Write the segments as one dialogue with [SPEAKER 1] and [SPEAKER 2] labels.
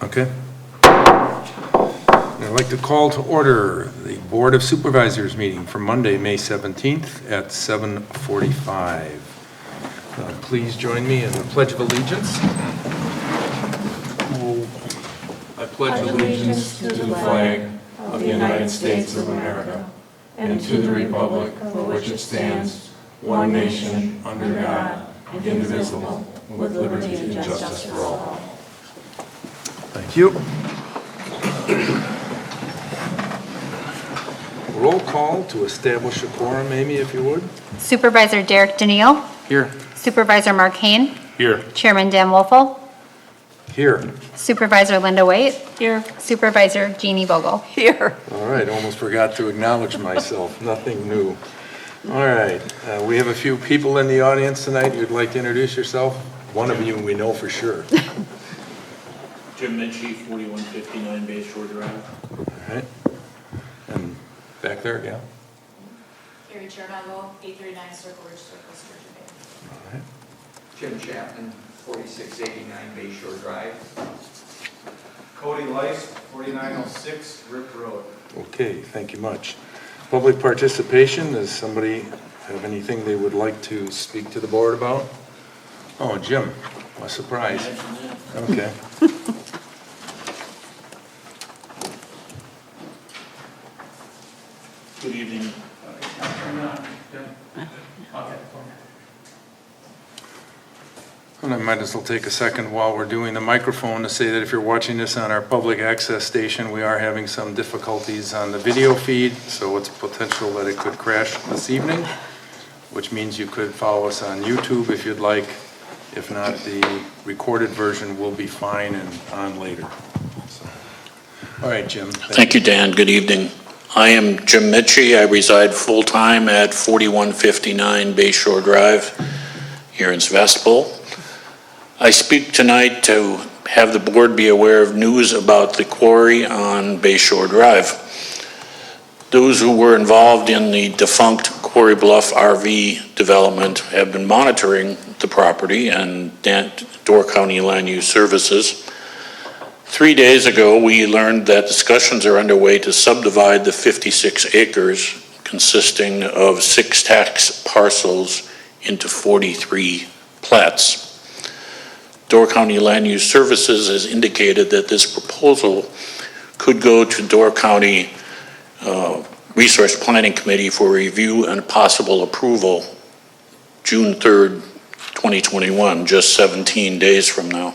[SPEAKER 1] Okay. I'd like to call to order the Board of Supervisors meeting for Monday, May 17th at 7:45. Please join me in the Pledge of Allegiance. I pledge allegiance to the flag of the United States of America and to the republic for which it stands, one nation, under God, indivisible, with liberty and justice for all. Thank you. Roll call to establish a quorum, Amy, if you would.
[SPEAKER 2] Supervisor Derek Daniil.
[SPEAKER 1] Here.
[SPEAKER 2] Supervisor Mark Hain.
[SPEAKER 1] Here.
[SPEAKER 2] Chairman Dan Wolfel.
[SPEAKER 1] Here.
[SPEAKER 2] Supervisor Linda Waite. Here. Supervisor Jeannie Vogel.
[SPEAKER 3] Here.
[SPEAKER 1] All right, almost forgot to acknowledge myself. Nothing new. All right, we have a few people in the audience tonight. You'd like to introduce yourself? One of you we know for sure.
[SPEAKER 4] Jim Mitchie, 4159 Bay Shore Drive.
[SPEAKER 1] All right. And back there, yeah.
[SPEAKER 5] Carrie Chernogo, 839 Circle Ridge Circle, Sturgeon Bay.
[SPEAKER 1] All right.
[SPEAKER 6] Jim Chapman, 4689 Bay Shore Drive.
[SPEAKER 7] Cody Lice, 4906 Rip Road.
[SPEAKER 1] Okay, thank you much. Public participation, does somebody have anything they would like to speak to the board about? Oh, Jim, a surprise. Okay.
[SPEAKER 4] Good evening.
[SPEAKER 1] And I might as well take a second while we're doing the microphone to say that if you're watching this on our public access station, we are having some difficulties on the video feed, so it's potential that it could crash this evening, which means you could follow us on YouTube if you'd like. If not, the recorded version will be fine and on later. So. All right, Jim.
[SPEAKER 4] Thank you, Dan. Good evening. I am Jim Mitchie. I reside full-time at 4159 Bay Shore Drive here in Sevastopol. I speak tonight to have the board be aware of news about the quarry on Bay Shore Drive. Those who were involved in the defunct Quarry Bluff RV development have been monitoring the property and Door County Land Use Services. 3 days ago, we learned that discussions are underway to subdivide the 56 acres consisting of 6 tax parcels into 43 plats. Door County Land Use Services has indicated that this proposal could go to Door County Resource Planning Committee for review and possible approval June 3rd, 2021, just 17 days from now.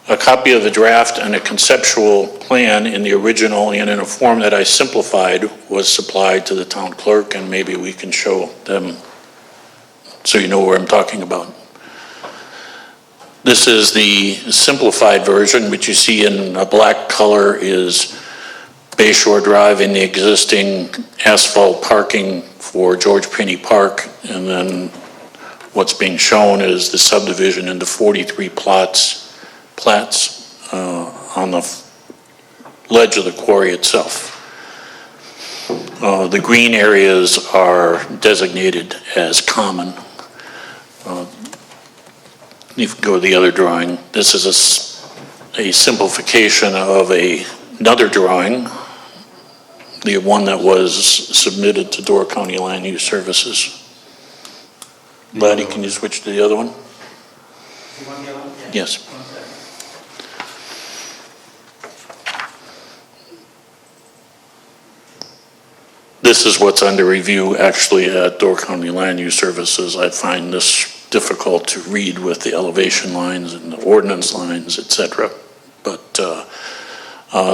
[SPEAKER 4] A copy of the draft and a conceptual plan in the original and in a form that I simplified was supplied to the town clerk, and maybe we can show them so you know what I'm talking about. This is the simplified version, which you see in a black color is Bay Shore Drive in the existing asphalt parking for George Penny Park, and then what's being shown is the subdivision into 43 plats on the ledge of the quarry itself. The green areas are designated as common. You can go to the other drawing. This is a simplification of another drawing, the one that was submitted to Door County Land Use Services. Laddie, can you switch to the other one?
[SPEAKER 6] You want the other one?
[SPEAKER 4] Yes. This is what's under review actually at Door County Land Use Services. I find this difficult to read with the elevation lines and the ordinance lines, etc. But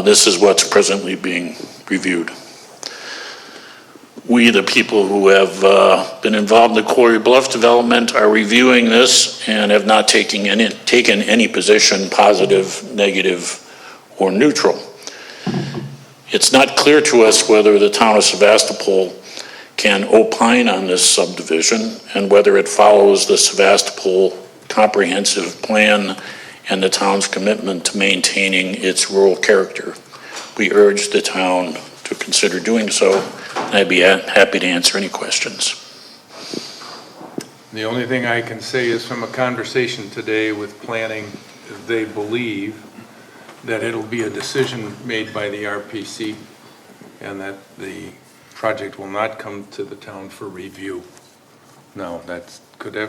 [SPEAKER 4] this is what's presently being reviewed. We, the people who have been involved in the Quarry Bluff development, are reviewing this and have not taken any position, positive, negative, or neutral. It's not clear to us whether the town of Sevastopol can opine on this subdivision and whether it follows the Sevastopol comprehensive plan and the town's commitment to maintaining its rural character. We urge the town to consider doing so, and I'd be happy to answer any questions.
[SPEAKER 1] The only thing I can say is from a conversation today with planning, they believe that it'll be a decision made by the RPC and that the project will not come to the town for review. Now,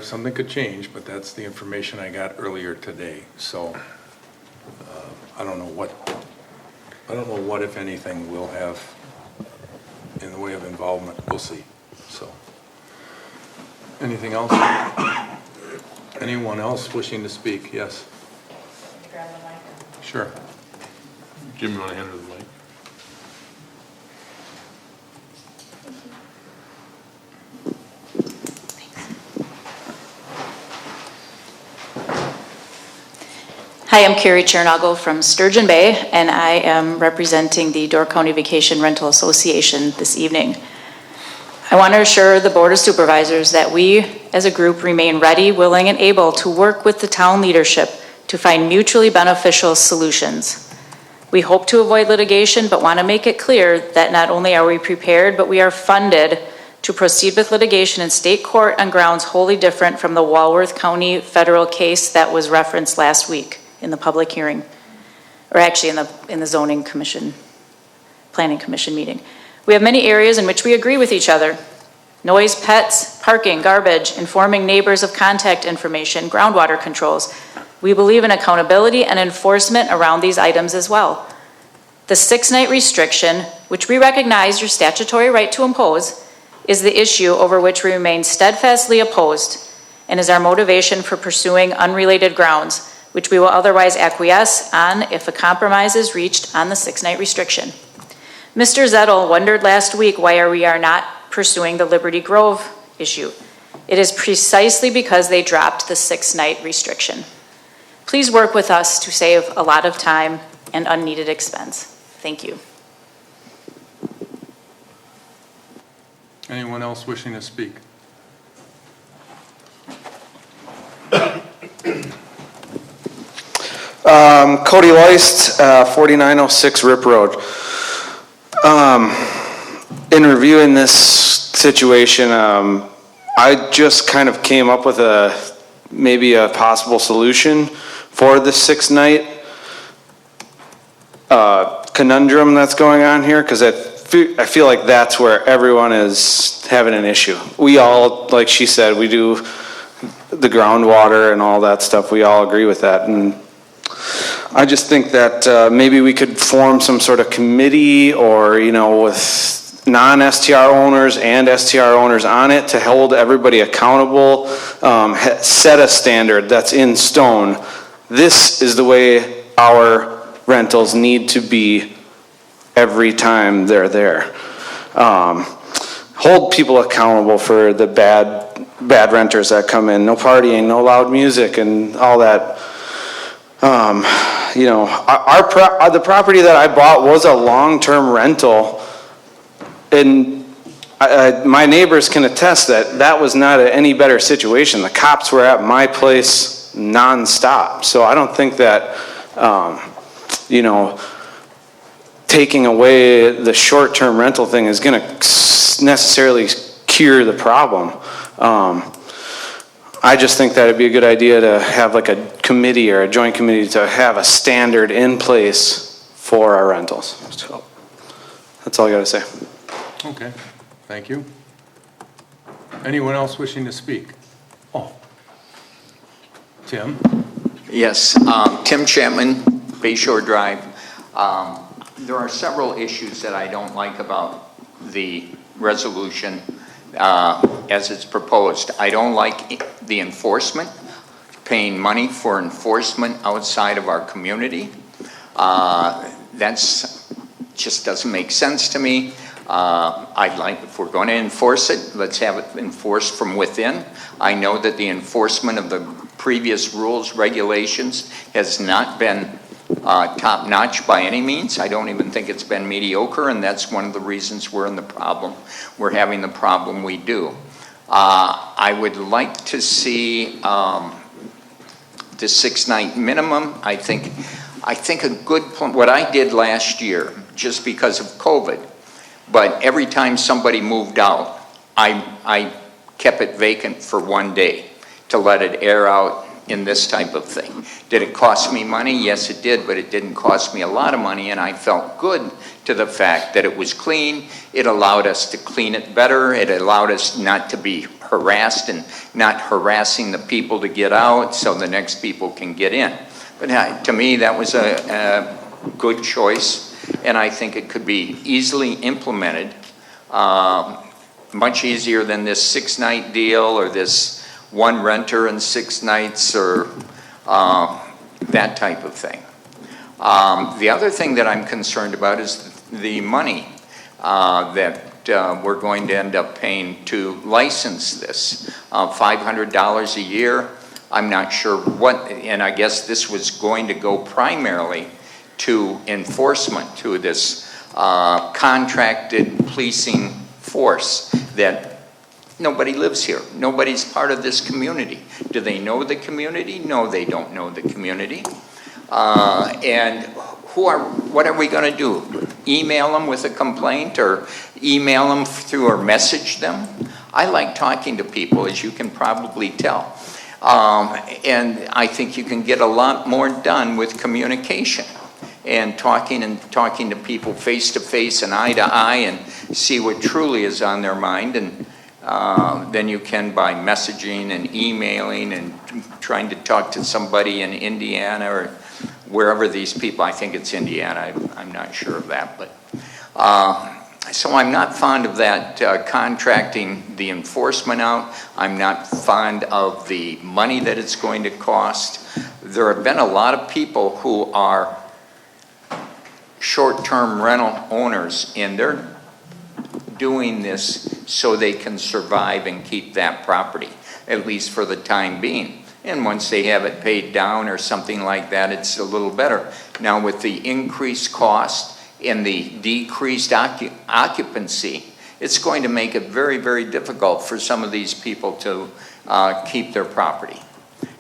[SPEAKER 1] something could change, but that's the information I got earlier today. So I don't know what, if anything, we'll have in the way of involvement. We'll see. So, anything else? Anyone else wishing to speak? Yes.
[SPEAKER 5] Grab the mic.
[SPEAKER 1] Sure.
[SPEAKER 3] Jim, you want to hand her the mic?
[SPEAKER 5] Hi, I'm Carrie Chernago from Sturgeon Bay, and I am representing the Door County Vacation Rental Association this evening. I want to assure the Board of Supervisors that we, as a group, remain ready, willing, and able to work with the town leadership to find mutually beneficial solutions. We hope to avoid litigation, but want to make it clear that not only are we prepared, but we are funded to proceed with litigation in state court on grounds wholly different from the Walworth County federal case that was referenced last week in the public hearing, or actually in the zoning commission, planning commission meeting. We have many areas in which we agree with each other. Noise, pets, parking, garbage, informing neighbors of contact information, groundwater controls. We believe in accountability and enforcement around these items as well. The 6-night restriction, which we recognize your statutory right to impose, is the issue over which we remain steadfastly opposed and is our motivation for pursuing unrelated grounds, which we will otherwise acquiesce on if a compromise is reached on the 6-night restriction. Mr. Zettel wondered last week why we are not pursuing the Liberty Grove issue. It is precisely because they dropped the 6-night restriction. Please work with us to save a lot of time and unneeded expense. Thank you.
[SPEAKER 1] Anyone else wishing to speak?
[SPEAKER 8] Cody Leist, 4906 Rip Road. In reviewing this situation, I just kind of came up with maybe a possible solution for the 6-night conundrum that's going on here, because I feel like that's where everyone is having an issue. We all, like she said, we do the groundwater and all that stuff. We all agree with that. And I just think that maybe we could form some sort of committee or, with non-STR owners and STR owners on it to hold everybody accountable, set a standard that's in stone. This is the way our rentals need to be every time they're there. Hold people accountable for the bad renters that come in. No partying, no loud music, and all that. The property that I bought was a long-term rental, and my neighbors can attest that was not any better situation. The cops were at my place nonstop, so I don't think that taking away the short-term rental thing is going to necessarily cure the problem. I just think that it'd be a good idea to have like a committee or a joint committee to have a standard in place for our rentals. So that's all I got to say.
[SPEAKER 1] Okay, thank you. Anyone else wishing to speak? Oh, Tim?
[SPEAKER 6] Yes, Tim Chapman, Bayshore Drive. There are several issues that I don't like about the resolution as it's proposed. I don't like the enforcement, paying money for enforcement outside of our community. That's just doesn't make sense to me. I'd like, if we're going to enforce it, let's have it enforced from within. I know that the enforcement of the previous rules, regulations has not been top-notch by any means. I don't even think it's been mediocre, and that's one of the reasons we're having the problem we do. I would like to see the 6-night minimum. I think a good point, what I did last year, just because of COVID, but every time somebody moved out, I kept it vacant for one day to let it air out, in this type of thing. Did it cost me money? Yes, it did, but it didn't cost me a lot of money, and I felt good to the fact that it was clean. It allowed us to clean it better. It allowed us not to be harassed and not harassing the people to get out so the next people can get in. But to me, that was a good choice, and I think it could be easily implemented, much easier than this 6-night deal or this one renter and 6 nights or that type of thing. The other thing that I'm concerned about is the money that we're going to end up paying to license this. $500 a year. I'm not sure what, and I guess this was going to go primarily to enforcement, to this contracted policing force that nobody lives here. Nobody's part of this community. Do they know the community? No, they don't know the community. And what are we going to do? Email them with a complaint or email them through or message them? I like talking to people, as you can probably tell. And I think you can get a lot more done with communication and talking to people face to face and eye to eye and see what truly is on their mind. And then you can by messaging and emailing and trying to talk to somebody in Indiana or wherever these people, I think it's Indiana, I'm not sure of that. But so I'm not fond of that contracting the enforcement out. I'm not fond of the money that it's going to cost. There have been a lot of people who are short-term rental owners, and they're doing this so they can survive and keep that property, at least for the time being. And once they have it paid down or something like that, it's a little better. Now with the increased cost and the decreased occupancy, it's going to make it very, very difficult for some of these people to keep their property.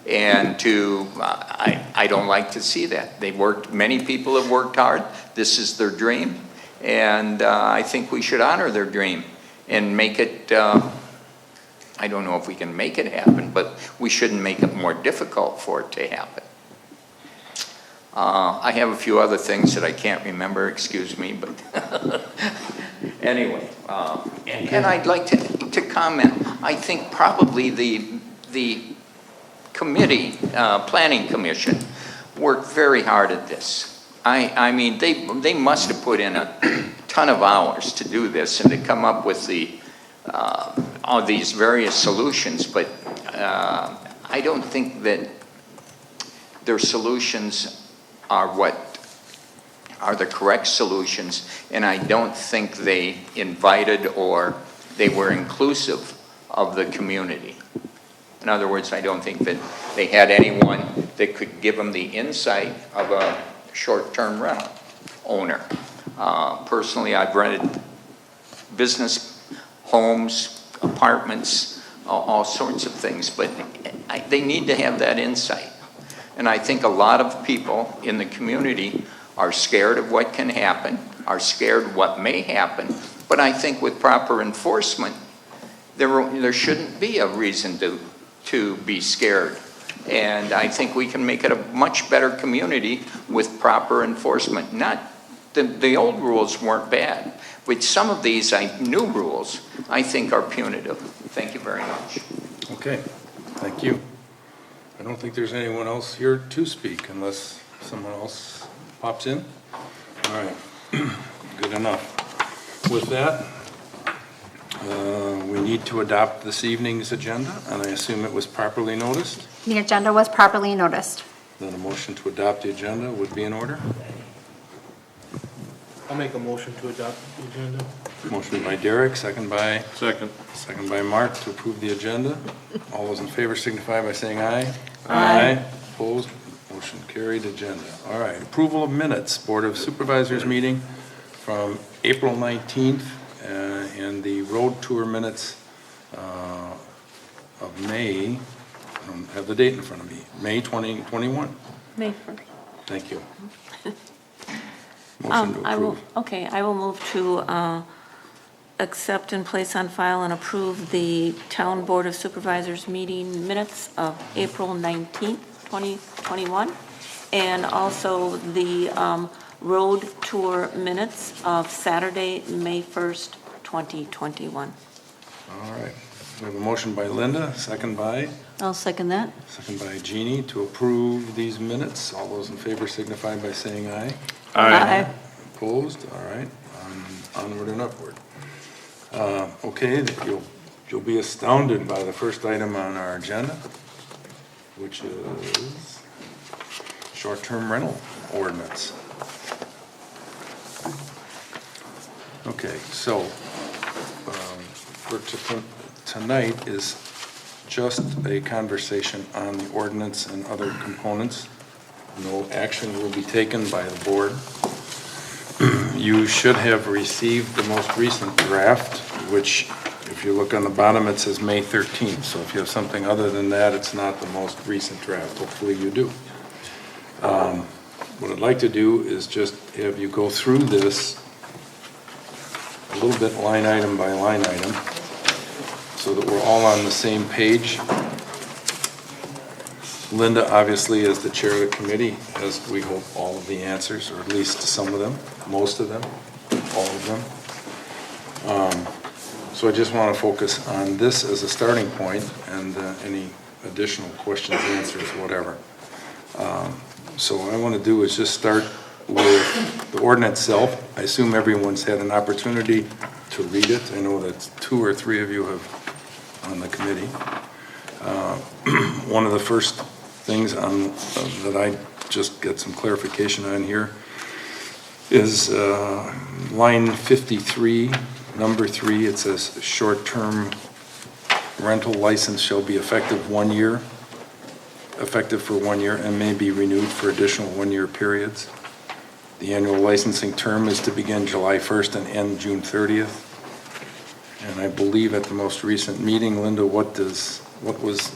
[SPEAKER 6] And I don't like to see that. Many people have worked hard. This is their dream. And I think we should honor their dream and make it, I don't know if we can make it happen, but we shouldn't make it more difficult for it to happen. I have a few other things that I can't remember, excuse me, but anyway. And I'd like to comment. I think probably the committee, planning commission, worked very hard at this. I mean, they must have put in a ton of hours to do this and to come up with all these various solutions, but I don't think that their solutions are the correct solutions, and I don't think they invited or they were inclusive of the community. In other words, I don't think that they had anyone that could give them the insight of a short-term rental owner. Personally, I've rented business homes, apartments, all sorts of things, but they need to have that insight. And I think a lot of people in the community are scared of what can happen, are scared what may happen, but I think with proper enforcement, there shouldn't be a reason to be scared. And I think we can make it a much better community with proper enforcement. The old rules weren't bad, but some of these new rules I think are punitive. Thank you very much.
[SPEAKER 1] Okay, thank you. I don't think there's anyone else here to speak unless someone else pops in. All right, good enough. With that, we need to adopt this evening's agenda, and I assume it was properly noticed.
[SPEAKER 2] The agenda was properly noticed.
[SPEAKER 1] Then a motion to adopt the agenda would be in order.
[SPEAKER 3] I'll make a motion to adopt the agenda.
[SPEAKER 1] Motion by Derek, second by
[SPEAKER 3] Second.
[SPEAKER 1] Mark to approve the agenda. All those in favor signify by saying aye. Aye. Opposed? Motion carried. Agenda. All right. Approval of minutes. Board of Supervisors meeting from April 19th and the road tour minutes of May. I don't have the date in front of me. May 2021.
[SPEAKER 9] May 1st.
[SPEAKER 1] Thank you. Motion to approve.
[SPEAKER 9] I will move to accept and place on file and approve the Town Board of Supervisors meeting minutes of April 19th, 2021, and also the road tour minutes of Saturday, May 1st, 2021.
[SPEAKER 1] All right. We have a motion by Linda, second by?
[SPEAKER 10] I'll second that.
[SPEAKER 1] Second by Jeannie to approve these minutes. All those in favor signify by saying aye.
[SPEAKER 10] Aye.
[SPEAKER 1] Opposed? All right. Onward and upward. Okay, you'll be astounded by the first item on our agenda, which is short-term rental ordinance. Okay, so for tonight is just a conversation on the ordinance and other components. No action will be taken by the board. You should have received the most recent draft, which, if you look on the bottom, it says May 13th. So if you have something other than that, it's not the most recent draft. Hopefully you do. What I'd like to do is just have you go through this a little bit line item by line item, so that we're all on the same page. Linda, obviously, as the chair of the committee, has, we hope, all of the answers, or at least some of them, most of them, all of them. So I just want to focus on this as a starting point, and any additional questions, answers, whatever. So what I want to do is just start with the ordinance itself. I assume everyone's had an opportunity to read it. I know that 2 or 3 of you have on the committee. One of the first things that I just get some clarification on here is line 53, number 3. It says short-term rental license shall be effective for 1 year, and may be renewed for additional 1-year periods. The annual licensing term is to begin July 1st and end June 30th. And I believe at the most recent meeting, Linda, what was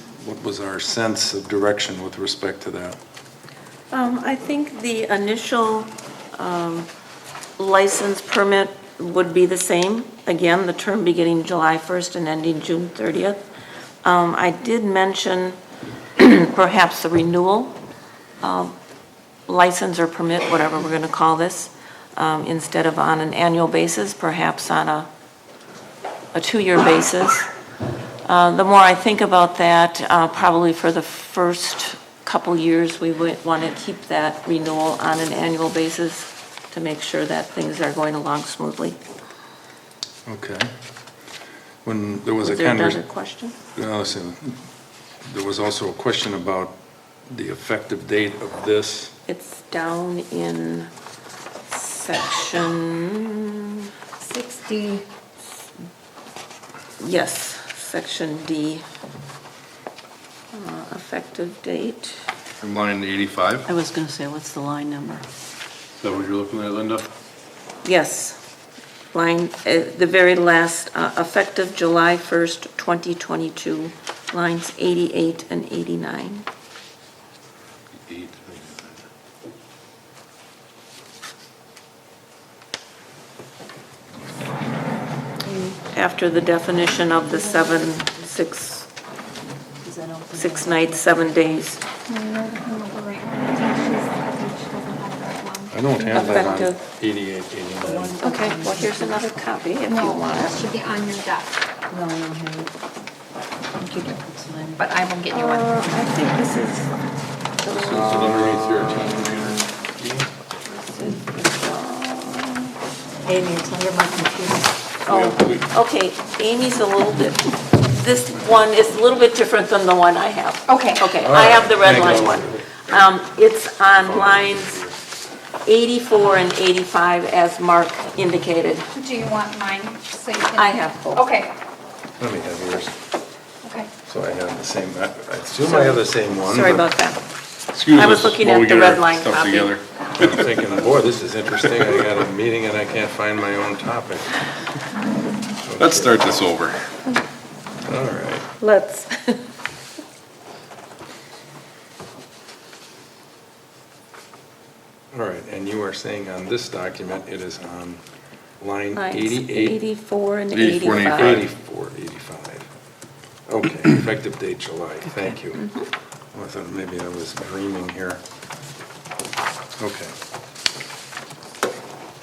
[SPEAKER 1] our sense of direction with respect to that?
[SPEAKER 9] I think the initial license permit would be the same. Again, the term beginning July 1st and ending June 30th. I did mention perhaps the renewal license or permit, whatever we're going to call this, instead of on an annual basis, perhaps on a 2-year basis. The more I think about that, probably for the first couple years, we would want to keep that renewal on an annual basis to make sure that things are going along smoothly.
[SPEAKER 1] Okay. When there was a
[SPEAKER 9] Was there
[SPEAKER 1] conversation.
[SPEAKER 9] another question?
[SPEAKER 1] Listen, there was also a question about the effective date of this.
[SPEAKER 9] It's down in section,
[SPEAKER 2] 60.
[SPEAKER 9] yes, section D, effective date.
[SPEAKER 3] Line 85,
[SPEAKER 10] I was going to say, what's the line number?
[SPEAKER 3] is that what you're looking at, Linda?
[SPEAKER 9] Yes, line, the very last, effective July 1st, 2022, lines 88 and 89.
[SPEAKER 3] 8.
[SPEAKER 9] After the definition of the 6 nights, 7 days.
[SPEAKER 1] I don't have that on
[SPEAKER 9] Effective.
[SPEAKER 1] 88, 89.
[SPEAKER 9] Okay, well, here's another copy if you
[SPEAKER 2] No,
[SPEAKER 9] want
[SPEAKER 2] that
[SPEAKER 9] it.
[SPEAKER 2] should be on your desk,
[SPEAKER 10] No, I don't have it. Thank you, Deputy Lynn.
[SPEAKER 2] but I will get you one.
[SPEAKER 9] I think this is.
[SPEAKER 3] Is it underneath your
[SPEAKER 10] Amy, it's under my computer.
[SPEAKER 9] Oh, okay, Amy's a little bit, this one is a little bit different than the one I have.
[SPEAKER 2] Okay.
[SPEAKER 9] Okay, I have the red
[SPEAKER 1] Thank
[SPEAKER 9] line
[SPEAKER 1] you.
[SPEAKER 9] one. It's on lines 84 and 85 as Mark indicated.
[SPEAKER 2] Do you want mine so you can?
[SPEAKER 9] I have both.
[SPEAKER 2] Okay,
[SPEAKER 1] Let me have yours.
[SPEAKER 2] okay.
[SPEAKER 1] So I have the same, I assume I have the same one.
[SPEAKER 9] Sorry
[SPEAKER 1] but
[SPEAKER 9] about that.
[SPEAKER 3] Excuse
[SPEAKER 9] I was
[SPEAKER 3] us
[SPEAKER 9] looking
[SPEAKER 3] while
[SPEAKER 9] at
[SPEAKER 3] we
[SPEAKER 9] the
[SPEAKER 3] get
[SPEAKER 9] red
[SPEAKER 3] our
[SPEAKER 9] line
[SPEAKER 3] stuff
[SPEAKER 9] copy.
[SPEAKER 3] together.
[SPEAKER 1] I'm thinking, boy, this is interesting. I got a meeting and I can't find my own topic.
[SPEAKER 3] Let's start this over.
[SPEAKER 1] All right.
[SPEAKER 9] Let's.
[SPEAKER 1] All right, and you are saying on this document, it is on line
[SPEAKER 9] Lines
[SPEAKER 1] 88?
[SPEAKER 9] 84 and
[SPEAKER 3] 84 and
[SPEAKER 9] 85.
[SPEAKER 1] 84, 85. Okay, effective date July, thank you. I thought maybe I was dreaming here. Okay.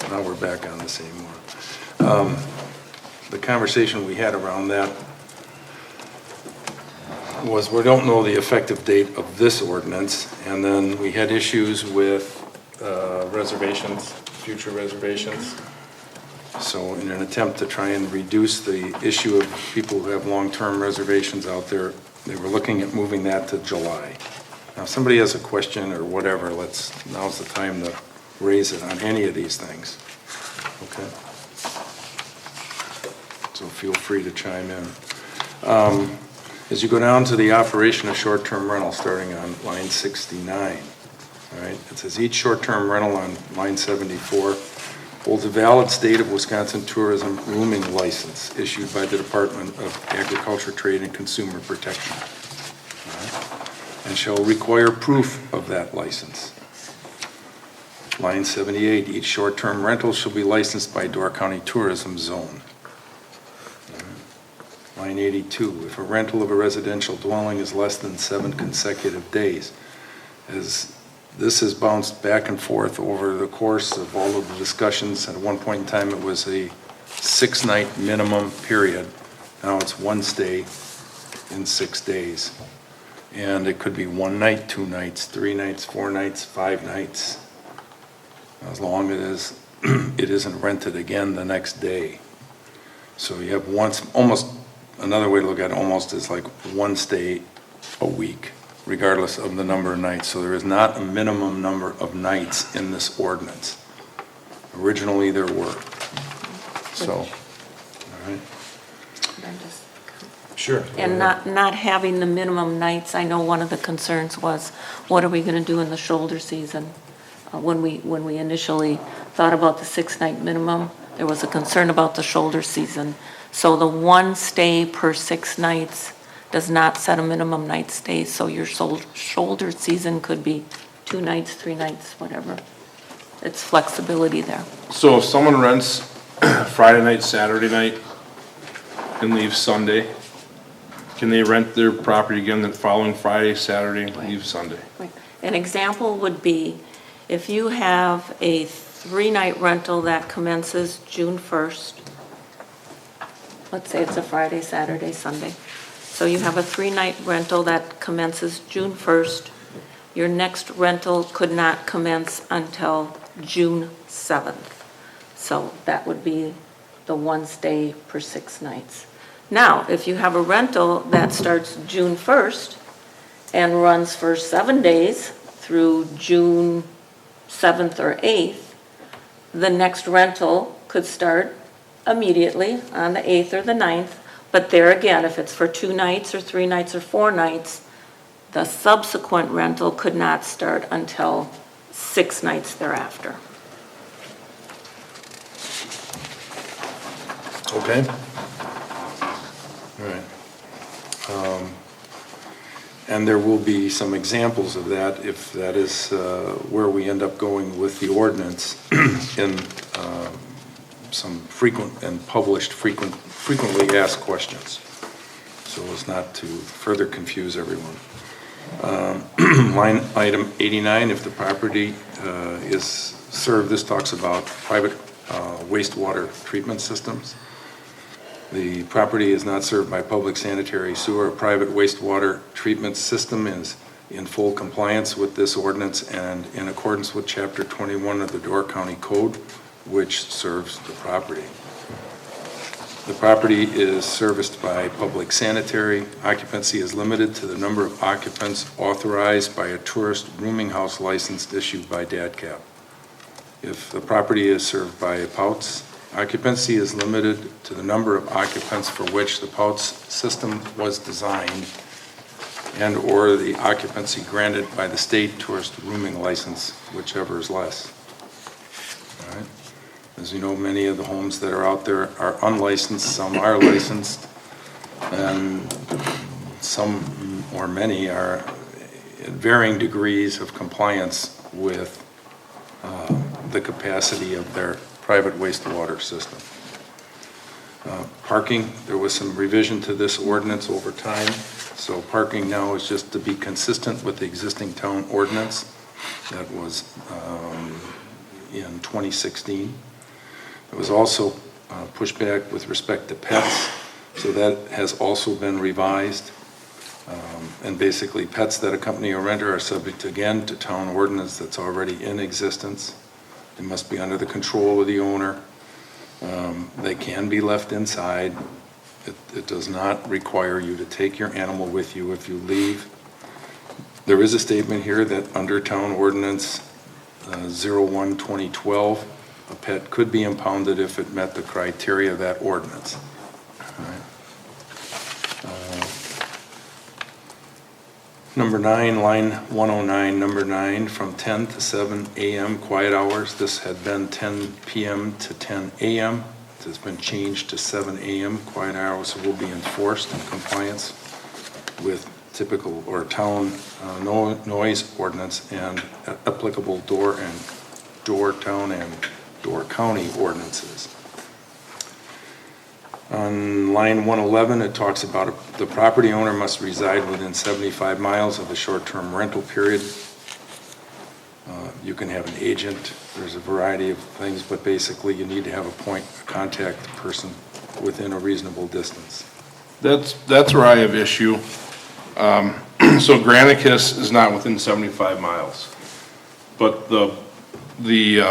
[SPEAKER 1] Now we're back on the same one. The conversation we had around that was we don't know the effective date of this ordinance, and then we had issues with reservations, future reservations. So in an attempt to try and reduce the issue of people who have long-term reservations out there, they were looking at moving that to July. Now, if somebody has a question or whatever, now's the time to raise it on any of these things. Okay? So feel free to chime in. As you go down to the operation of short-term rental, starting on line 69, all right, it says each short-term rental on line 74 holds a valid state of Wisconsin tourism rooming license issued by the Department of Agriculture, Trade, and Consumer Protection, all right, and shall require proof of that license. Line 78, each short-term rental shall be licensed by Door County Tourism Zone. Line 82, if a rental of a residential dwelling is less than 7 consecutive days, as this has bounced back and forth over the course of all of the discussions. At one point in time, it was a 6-night minimum period. Now it's one stay in 6 days. And it could be 1 night, 2 nights, 3 nights, 4 nights, 5 nights, as long as it isn't rented again the next day. So you have almost, another way to look at it almost is like 1 stay a week, regardless of the number of nights. So there is not a minimum number of nights in this ordinance. Originally, there were. So, all right. Sure.
[SPEAKER 9] And not having the minimum nights, I know one of the concerns was, what are we going to do in the shoulder season? When we initially thought about the 6-night minimum, there was a concern about the shoulder season. So the 1 stay per 6 nights does not set a minimum night stay, so your shoulder season could be 2 nights, 3 nights, whatever. It's flexibility there.
[SPEAKER 11] So if someone rents Friday night, Saturday night, and leaves Sunday, can they rent their property again the following Friday, Saturday, and leave Sunday?
[SPEAKER 9] Right. An example would be if you have a 3-night rental that commences June 1st, let's say it's a Friday, Saturday, Sunday. So you have a 3-night rental that commences June 1st. Your next rental could not commence until June 7th. So that would be the 1 stay per 6 nights. Now, if you have a rental that starts June 1st and runs for 7 days through June 7th or 8th, the next rental could start immediately on the 8th or the 9th. But there again, if it's for 2 nights or 3 nights or 4 nights, the subsequent rental could not start until 6 nights thereafter.
[SPEAKER 1] Okay. All right. And there will be some examples of that if that is where we end up going with the ordinance in some frequent and published frequently asked questions, so as not to further confuse everyone. Line item 89, if the property is served, this talks about private wastewater treatment systems. The property is not served by public sanitary sewer. A private wastewater treatment system is in full compliance with this ordinance and in accordance with Chapter 21 of the Door County Code, which serves the property. The property is serviced by public sanitary. Occupancy is limited to the number of occupants authorized by a tourist rooming house license issued by DADCAP. If the property is served by a POUTS, occupancy is limited to the number of occupants for which the POUTS system was designed and/or the occupancy granted by the state tourist rooming license, whichever is less. All right. As you know, many of the homes that are out there are unlicensed, some are licensed, and some or many are at varying degrees of compliance with the capacity of their private wastewater system. Parking, there was some revision to this ordinance over time. So parking now is just to be consistent with the existing town ordinance that was in 2016. There was also pushback with respect to pets, so that has also been revised. And basically, pets that accompany a renter are subject, again, to town ordinance that's already in existence. They must be under the control of the owner. They can be left inside. It does not require you to take your animal with you if you leave. There is a statement here that under town ordinance 01-2012, a pet could be impounded if it met the criteria of that ordinance. All right. Number 9, line 109, number 9, from 10 to 7 a.m. quiet hours. This had been 10 p.m. to 10 a.m. It has been changed to 7 a.m. Quiet hours will be enforced in compliance with typical or town noise ordinance and applicable door town and door county ordinances. On line 111, it talks about the property owner must reside within 75 miles of the short-term rental period. You can have an agent, there's a variety of things, but basically you need to have a contact person within a reasonable distance.
[SPEAKER 11] That's where I have issue. So Granicus is not within 75 miles, but the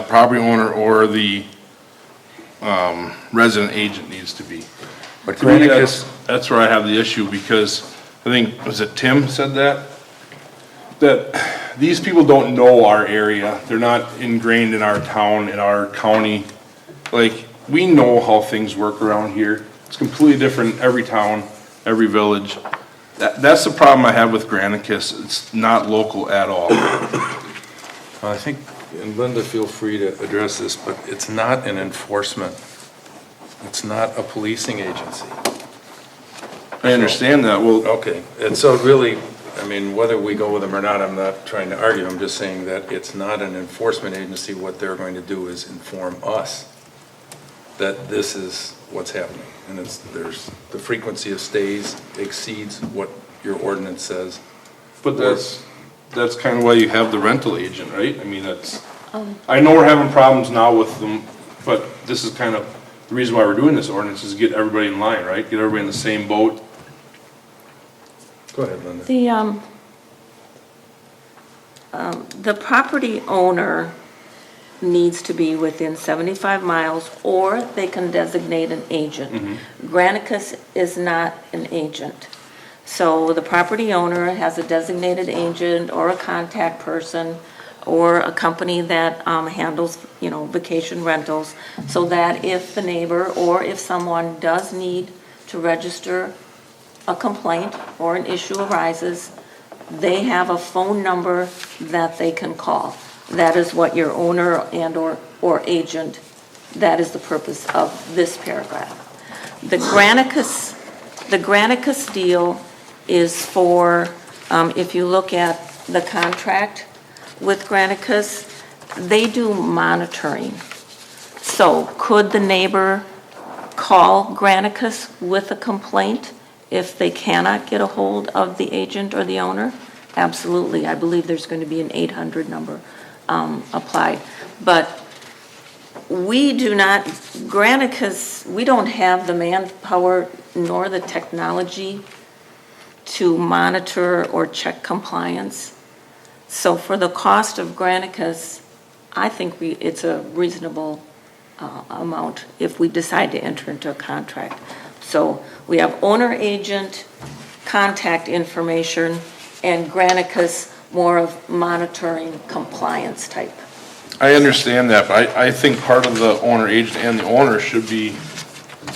[SPEAKER 11] property owner or the resident agent needs to be.
[SPEAKER 1] But
[SPEAKER 11] To me,
[SPEAKER 1] Granicus,
[SPEAKER 11] that's where I have the issue, because I think, was it Tim said that? That these people don't know our area, they're not ingrained in our town, in our county. Like, we know how things work around here. It's completely different every town, every village. That's the problem I have with Granicus, it's not local at all.
[SPEAKER 1] I think, and Linda, feel free to address this, but it's not an enforcement. It's not a policing agency.
[SPEAKER 11] I understand that, well,
[SPEAKER 1] Okay, and so really, I mean, whether we go with them or not, I'm not trying to argue, I'm just saying that it's not an enforcement agency. What they're going to do is inform us that this is what's happening. And there's, the frequency of stays exceeds what your ordinance says.
[SPEAKER 11] but that's kind of why you have the rental agent, right? I mean, I know we're having problems now with them, but this is kind of the reason why we're doing this ordinance, is to get everybody in line, right? Get everybody in the same boat.
[SPEAKER 1] Go ahead, Linda.
[SPEAKER 9] The property owner needs to be within 75 miles, or they can designate an agent. Granicus is not an agent. So the property owner has a designated agent or a contact person or a company that handles, vacation rentals, so that if the neighbor or if someone does need to register a complaint or an issue arises, they have a phone number that they can call. That is what your owner and or agent, that is the purpose of this paragraph. The Granicus deal is for, if you look at the contract with Granicus, they do monitoring. So could the neighbor call Granicus with a complaint if they cannot get a hold of the agent or the owner? Absolutely. I believe there's going to be an 800 number applied. But we do not, Granicus, we don't have the manpower nor the technology to monitor or check compliance. So for the cost of Granicus, I think it's a reasonable amount if we decide to enter into a contract. So we have owner agent, contact information, and Granicus more of monitoring compliance type.
[SPEAKER 11] I understand that, but I think part of the owner agent and the owner should be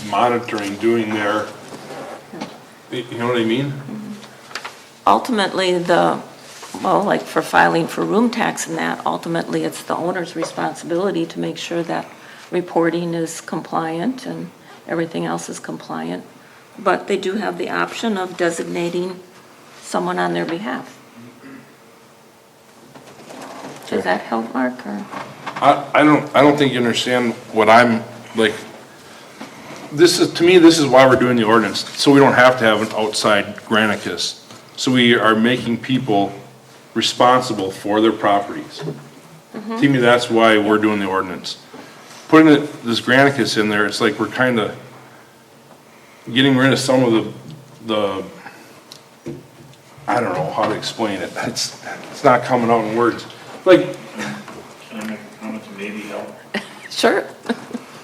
[SPEAKER 11] monitoring, doing their, you know what I mean?
[SPEAKER 9] Ultimately, like for filing for room tax and that, ultimately it's the owner's responsibility to make sure that reporting is compliant and everything else is compliant. But they do have the option of designating someone on their behalf. Does that help, Mark? Or?
[SPEAKER 11] I don't think you understand what I'm, like, to me, this is why we're doing the ordinance, so we don't have to have an outside Granicus. So we are making people responsible for their properties. To me, that's why we're doing the ordinance. Putting this Granicus in there, it's like we're kind of getting rid of some of the, I don't know how to explain it. It's not coming out in words. Like,
[SPEAKER 4] Can I make a comment to maybe help?
[SPEAKER 9] Sure.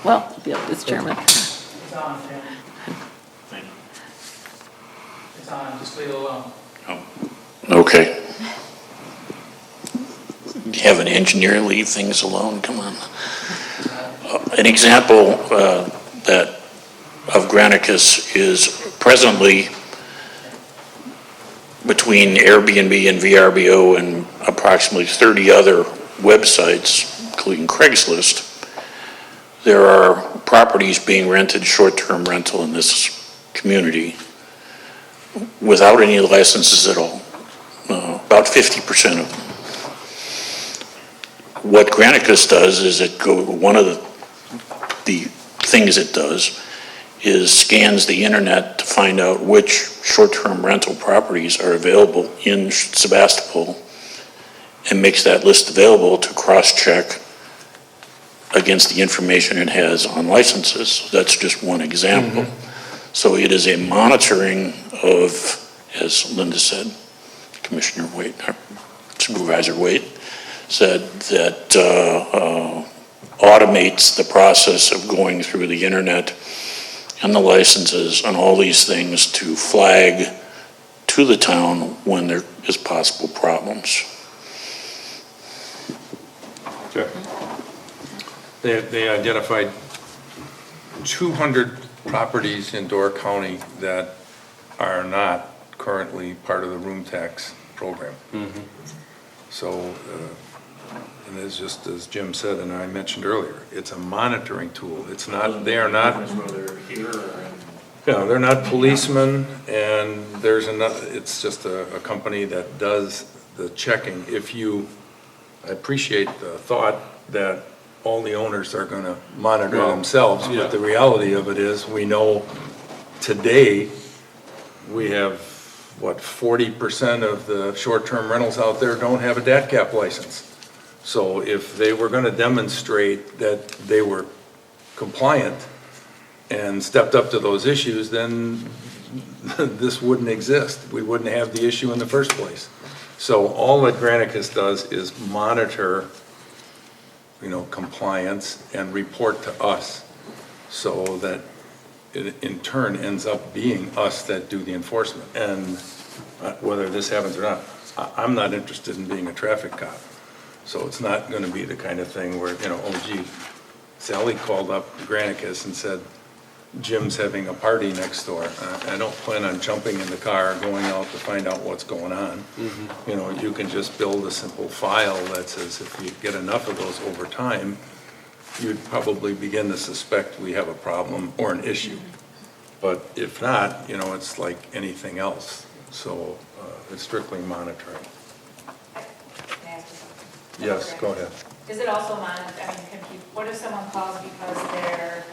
[SPEAKER 9] Well, yeah, it's Chairman.
[SPEAKER 7] It's on, Tim.
[SPEAKER 4] Thank you.
[SPEAKER 7] It's on, just leave it alone.
[SPEAKER 4] Okay. You have an engineer leave things alone, come on. An example of Granicus is presently between Airbnb and VRBO and approximately 30 other websites, including Craigslist, there are properties being rented, short-term rental in this community without any licenses at all, about 50% of them. What Granicus does is one of the things it does is scans the internet to find out which short-term rental properties are available in Sevastopol and makes that list available to cross-check against the information it has on licenses. That's just one example. So it is a monitoring of, as Linda said, Commissioner Waite, Supervisor Waite said, that automates the process of going through the internet and the licenses and all these things to flag to the town when there is possible problems.
[SPEAKER 11] okay.
[SPEAKER 1] They identified 200 properties in Door County that are not currently part of the room tax program. So, and it's just as Jim said, and I mentioned earlier, it's a monitoring tool. It's not, they are not,
[SPEAKER 4] Whether here or
[SPEAKER 1] yeah, they're not policemen, and there's another, it's just a company that does the checking. I appreciate the thought that all the owners are gonna monitor themselves,
[SPEAKER 11] yeah.
[SPEAKER 1] but the reality of it is, we know today, we have, 40% of the short-term rentals out there don't have a DAT cap license. So if they were gonna demonstrate that they were compliant and stepped up to those issues, then this wouldn't exist. We wouldn't have the issue in the first place. So all that Granicus does is monitor, compliance and report to us, so that it in turn ends up being us that do the enforcement. And whether this happens or not, I'm not interested in being a traffic cop. So it's not gonna be the kind of thing where, oh gee, Sally called up Granicus and said, Jim's having a party next door. I don't plan on jumping in the car, going out to find out what's going on. You can just build a simple file that says if you get enough of those over time, you'd probably begin to suspect we have a problem or an issue. But if not, it's like anything else. So it's strictly monitoring. Yes, go ahead.
[SPEAKER 12] Is it also what if someone calls because their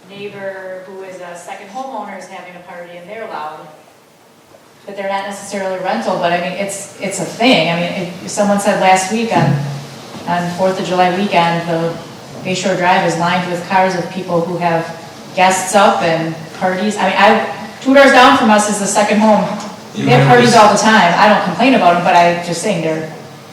[SPEAKER 12] neighbor who is a second homeowner is having a party and they're loud? But they're not necessarily rental, but it's a thing. If someone said last week on 4th of July weekend, the Bayshore Drive is lined with cars of people who have guests up and parties. 2 doors down from us is the second home. They have parties all the time. I don't complain about them, but I'm just saying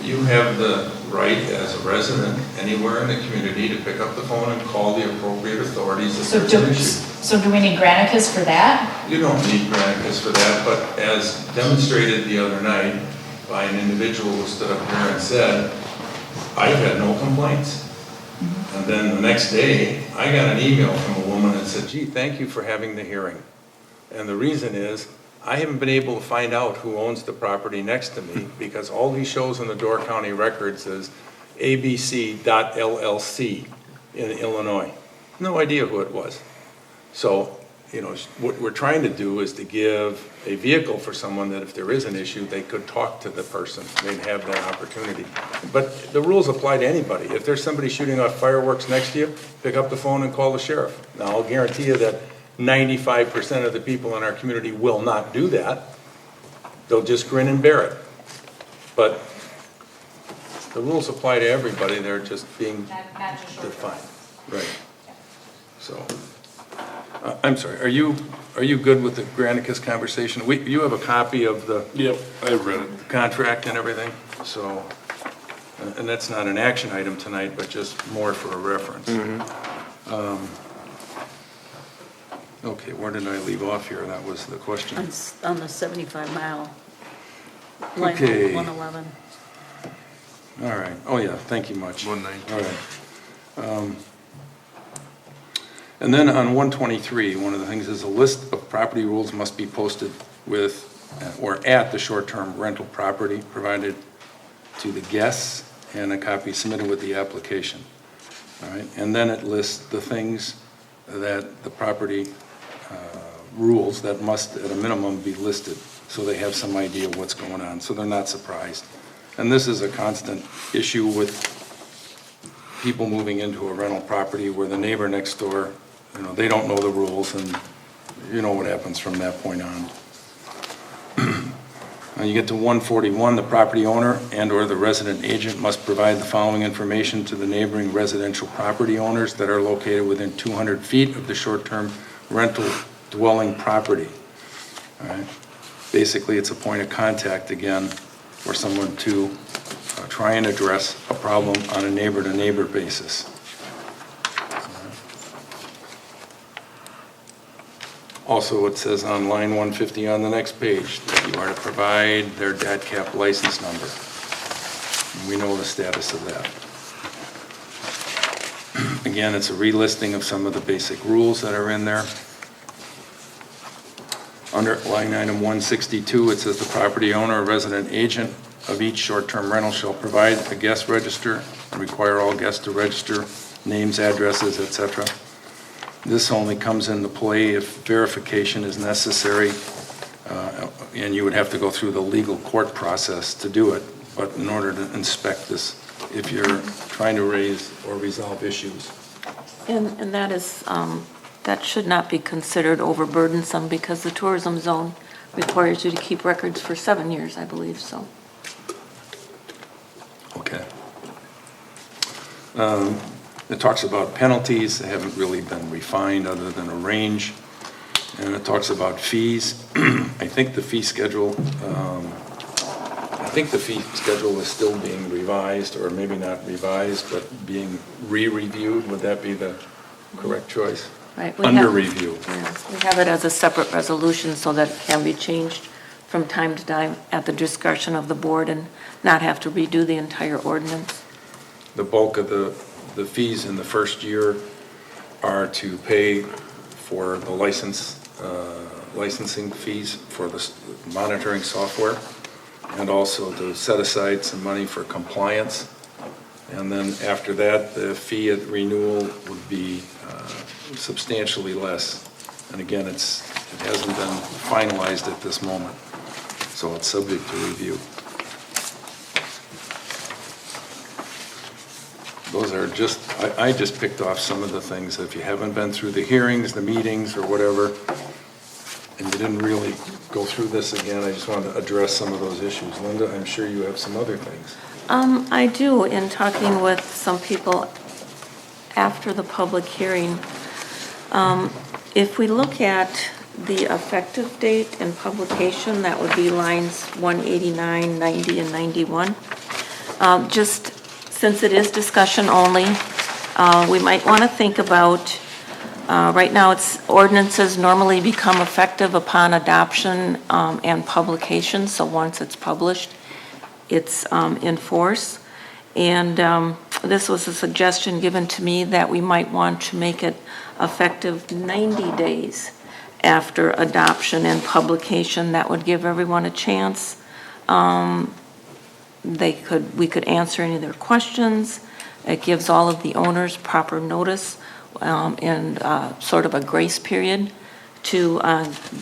[SPEAKER 1] You have the right as a resident anywhere in the community to pick up the phone and call the appropriate authorities if there's an issue.
[SPEAKER 12] So do we need Granicus for that?
[SPEAKER 1] You don't need Granicus for that, but as demonstrated the other night by an individual who stood up here and said, I've had no complaints. And then the next day, I got an email from a woman that said, gee, thank you for having the hearing. And the reason is, I haven't been able to find out who owns the property next to me because all he shows in the Door County records is abc.llc in Illinois. No idea who it was. So what we're trying to do is to give a vehicle for someone that if there is an issue, they could talk to the person. They'd have that opportunity. But the rules apply to anybody. If there's somebody shooting off fireworks next to you, pick up the phone and call the sheriff. Now, I'll guarantee you that 95% of the people in our community will not do that. They'll just grin and bear it. But the rules apply to everybody. They're just being
[SPEAKER 12] Not just short
[SPEAKER 1] defined. Right. So, I'm sorry, are you good with the Granicus conversation? You have a copy of the
[SPEAKER 11] Yep, I've read it.
[SPEAKER 1] contract and everything, so, and that's not an action item tonight, but just more for a reference. Okay, where did I leave off here? That was the question.
[SPEAKER 10] On the 75-mile line
[SPEAKER 1] Okay.
[SPEAKER 10] 111.
[SPEAKER 1] All right, oh yeah, thank you much.
[SPEAKER 11] 119.
[SPEAKER 1] All right. And then on 123, one of the things is a list of property rules must be posted with or at the short-term rental property provided to the guests and a copy submitted with the application. All right, and then it lists the things that the property rules that must at a minimum be listed so they have some idea of what's going on, so they're not surprised. And this is a constant issue with people moving into a rental property where the neighbor next door, they don't know the rules, and you know what happens from that point on. When you get to 141, the property owner and/or the resident agent must provide the following information to the neighboring residential property owners that are located within 200 feet of the short-term rental dwelling property. All right. Basically, it's a point of contact again for someone to try and address a problem on a neighbor-to-neighbor basis. Also, it says on line 150 on the next page that you are to provide their DATCAP license number. And we know the status of that. Again, it's a relisting of some of the basic rules that are in there. Under line item 162, it says the property owner or resident agent of each short-term rental shall provide a guest register and require all guests to register names, addresses, etc. This only comes into play if verification is necessary, and you would have to go through the legal court process to do it. But in order to inspect this, if you're trying to raise or resolve issues.
[SPEAKER 9] And that is, that should not be considered overburdensome because the tourism zone requires you to keep records for 7 years, I believe, so.
[SPEAKER 1] Okay. It talks about penalties. They haven't really been refined other than a range. And it talks about fees. I think the fee schedule is still being revised, or maybe not revised, but being re-reviewed. Would that be the correct choice?
[SPEAKER 9] Right.
[SPEAKER 1] Under review.
[SPEAKER 9] Yeah, we have it as a separate resolution so that it can be changed from time to time at the discretion of the board and not have to redo the entire ordinance.
[SPEAKER 1] The bulk of the fees in the first year are to pay for the licensing fees for the monitoring software, and also to set aside some money for compliance. And then after that, the fee at renewal would be substantially less. And again, it hasn't been finalized at this moment, so it's subject to review. Those are just, I just picked off some of the things. If you haven't been through the hearings, the meetings, or whatever, and you didn't really go through this again, I just wanted to address some of those issues. Linda, I'm sure you have some other things.
[SPEAKER 9] I do, in talking with some people after the public hearing. If we look at the effective date and publication, that would be lines 189, 90, and 91. Just since it is discussion only, we might want to think about, right now ordinances normally become effective upon adoption and publication, so once it's published, it's in force. And this was a suggestion given to me that we might want to make it effective 90 days after adoption and publication. That would give everyone a chance. We could answer any of their questions. It gives all of the owners proper notice and sort of a grace period to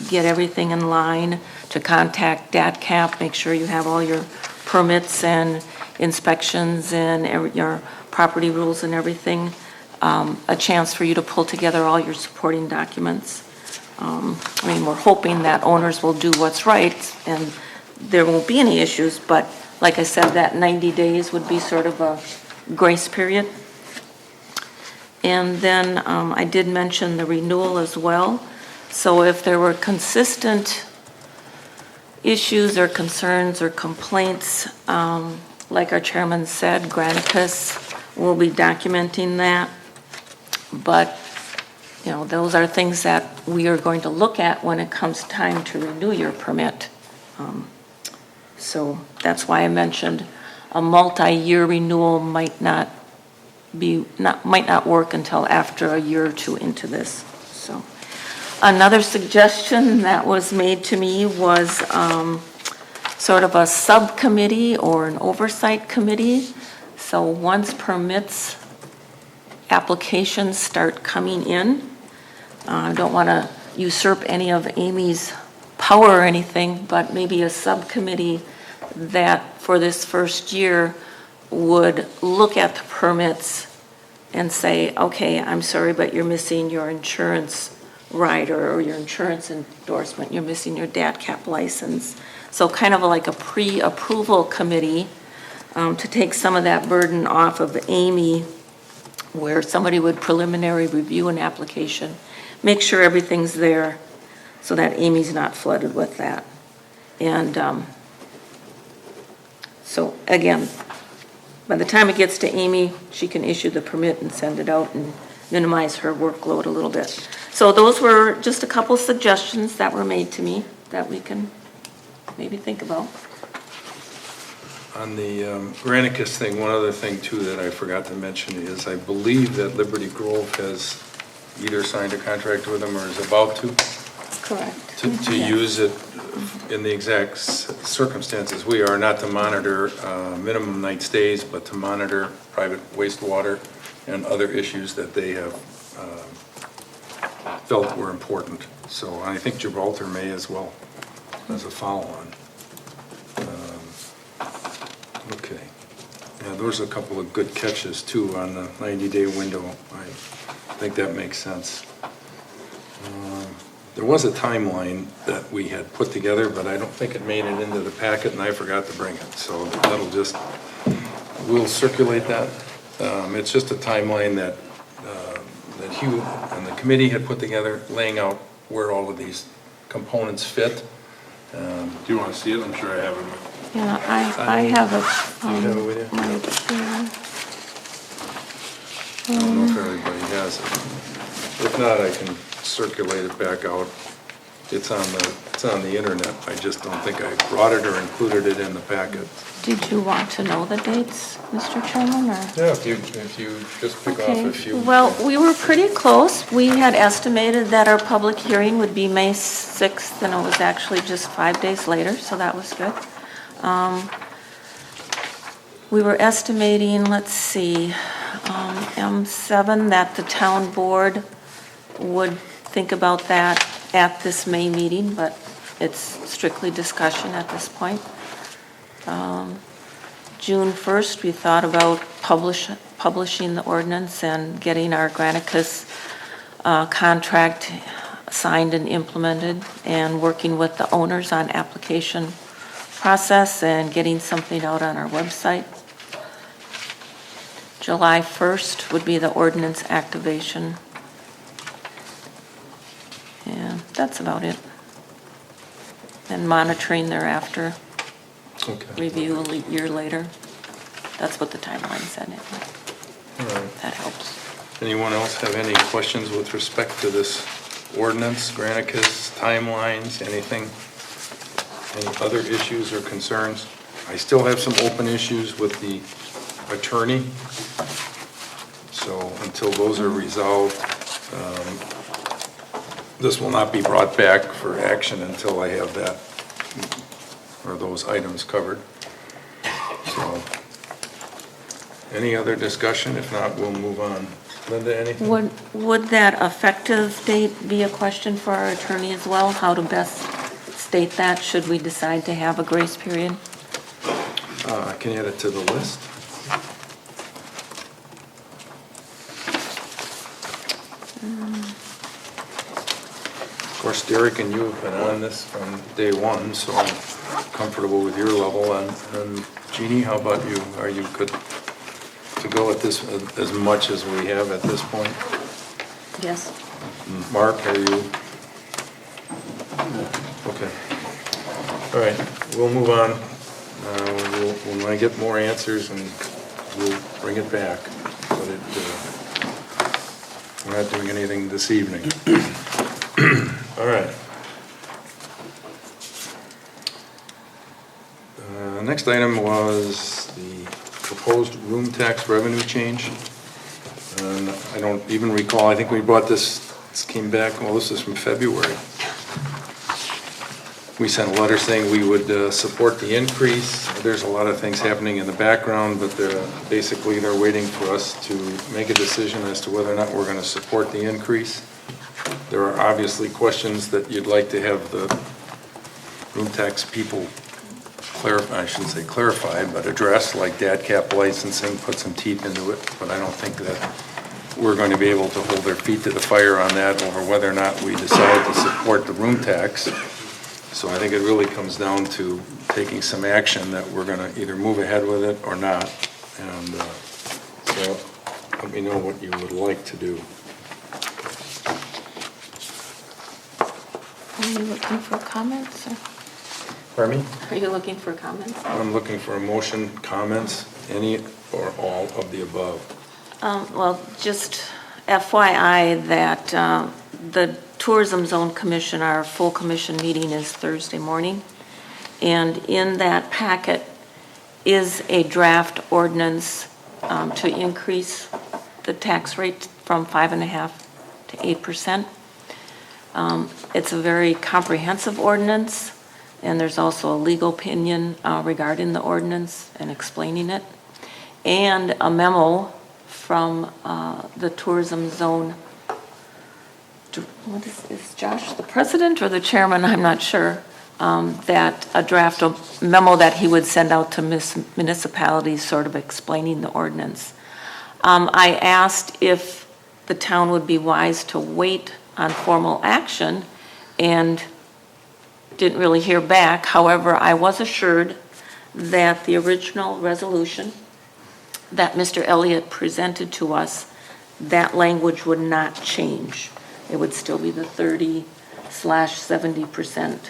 [SPEAKER 9] get everything in line, to contact DATCAP, make sure you have all your permits and inspections and your property rules and everything, a chance for you to pull together all your supporting documents. I mean, we're hoping that owners will do what's right and there won't be any issues, but like I said, that 90 days would be sort of a grace period. And then I did mention the renewal as well. So if there were consistent issues or concerns or complaints, like our chairman said, Granicus will be documenting that. But, you know, those are things that we are going to look at when it comes time to renew your permit. So that's why I mentioned a multi-year renewal might not work until after a year or two into this. So another suggestion that was made to me was sort of a subcommittee or an oversight committee. So once permits, applications start coming in, I don't want to usurp any of Amy's power or anything, but maybe a subcommittee that for this first year would look at the permits and say, okay, I'm sorry, but you're missing your insurance rider or your insurance endorsement, you're missing your DATCAP license. So kind of like a pre-approval committee to take some of that burden off of Amy, where somebody would preliminary review an application, make sure everything's there so that Amy's not flooded with that. And so again, by the time it gets to Amy, she can issue the permit and send it out and minimize her workload a little bit. So those were just a couple suggestions that were made to me that we can maybe think about.
[SPEAKER 1] On the Granicus thing, one other thing too that I forgot to mention is I believe that Liberty Grove has either signed a contract with them or is about to.
[SPEAKER 9] Correct.
[SPEAKER 1] To use it in the exact circumstances we are, not to monitor minimum night stays, but to monitor private wastewater and other issues that they have felt were important. So I think Gibraltar may as well as a follow-on. Okay. Yeah, those are a couple of good catches too on the 90-day window. I think that makes sense. There was a timeline that we had put together, but I don't think it made it into the packet, and I forgot to bring it. So that'll just, we'll circulate that. It's just a timeline that Hugh and the committee had put together, laying out where all of these components fit.
[SPEAKER 11] Do you want to see it? I'm sure I have it.
[SPEAKER 9] Yeah, I have it.
[SPEAKER 1] Do you have it with you?
[SPEAKER 9] Right here.
[SPEAKER 1] I don't know if everybody has it. If not, I can circulate it back out. It's on the internet. I just don't think I brought it or included it in the packet.
[SPEAKER 9] Did you want to know the dates, Mr. Chairman, or?
[SPEAKER 1] Yeah, if you just pick off a few.
[SPEAKER 9] Well, we were pretty close. We had estimated that our public hearing would be May 6th, and it was actually just 5 days later, so that was good. We were estimating, let's see, M7, that the town board would think about that at this May meeting, but it's strictly discussion at this point. June 1st, we thought about publishing the ordinance and getting our Granicus contract signed and implemented, and working with the owners on application process and getting something out on our website. July 1st would be the ordinance activation. And that's about it. And monitoring thereafter.
[SPEAKER 1] Okay.
[SPEAKER 9] Review a year later. That's what the timeline said.
[SPEAKER 1] All right.
[SPEAKER 9] That helps.
[SPEAKER 1] Anyone else have any questions with respect to this ordinance, Granicus, timelines, anything? Any other issues or concerns? I still have some open issues with the attorney. So until those are resolved, this will not be brought back for action until I have that, or those items covered. So, any other discussion? If not, we'll move on. Linda, anything?
[SPEAKER 9] Would that effective date be a question for our attorney as well? How to best state that, should we decide to have a grace period?
[SPEAKER 1] Can you add it to the list? Of course, Derek and you have been on this from day one, so I'm comfortable with your level. And Jeannie, how about you? Are you good to go at this as much as we have at this point?
[SPEAKER 9] Yes.
[SPEAKER 1] Mark, are you? Okay. All right, we'll move on. When I get more answers, and we'll bring it back. But we're not doing anything this evening. All right. Next item was the proposed room tax revenue change. And I don't even recall, I think we brought this came back, well, this is from February. We sent a letter saying we would support the increase. There's a lot of things happening in the background, but basically they're waiting for us to make a decision as to whether or not we're going to support the increase. There are obviously questions that you'd like to have the room tax people clarify, I shouldn't say clarify, but address, like dad cap licensing, put some teeth into it. But I don't think that we're going to be able to hold their feet to the fire on that over whether or not we decide to support the room tax. So I think it really comes down to taking some action that we're going to either move ahead with it or not. And so let me know what you would like to do.
[SPEAKER 9] Are you looking for comments?
[SPEAKER 1] Pardon me?
[SPEAKER 9] Are you looking for comments?
[SPEAKER 1] I'm looking for a motion, comments, any or all of the above.
[SPEAKER 9] Well, just FYI that the Tourism Zone Commission, our full commission meeting is Thursday morning. And in that packet is a draft ordinance to increase the tax rate from 5.5% to 8%. It's a very comprehensive ordinance, and there's also a legal opinion regarding the ordinance and explaining it, and a memo from the Tourism Zone. What is Josh the president or the chairman? I'm not sure. That a draft memo that he would send out to municipalities sort of explaining the ordinance. I asked if the town would be wise to wait on formal action and didn't really hear back. However, I was assured that the original resolution that Mr. Elliott presented to us, that language would not change. It would still be the 30/70%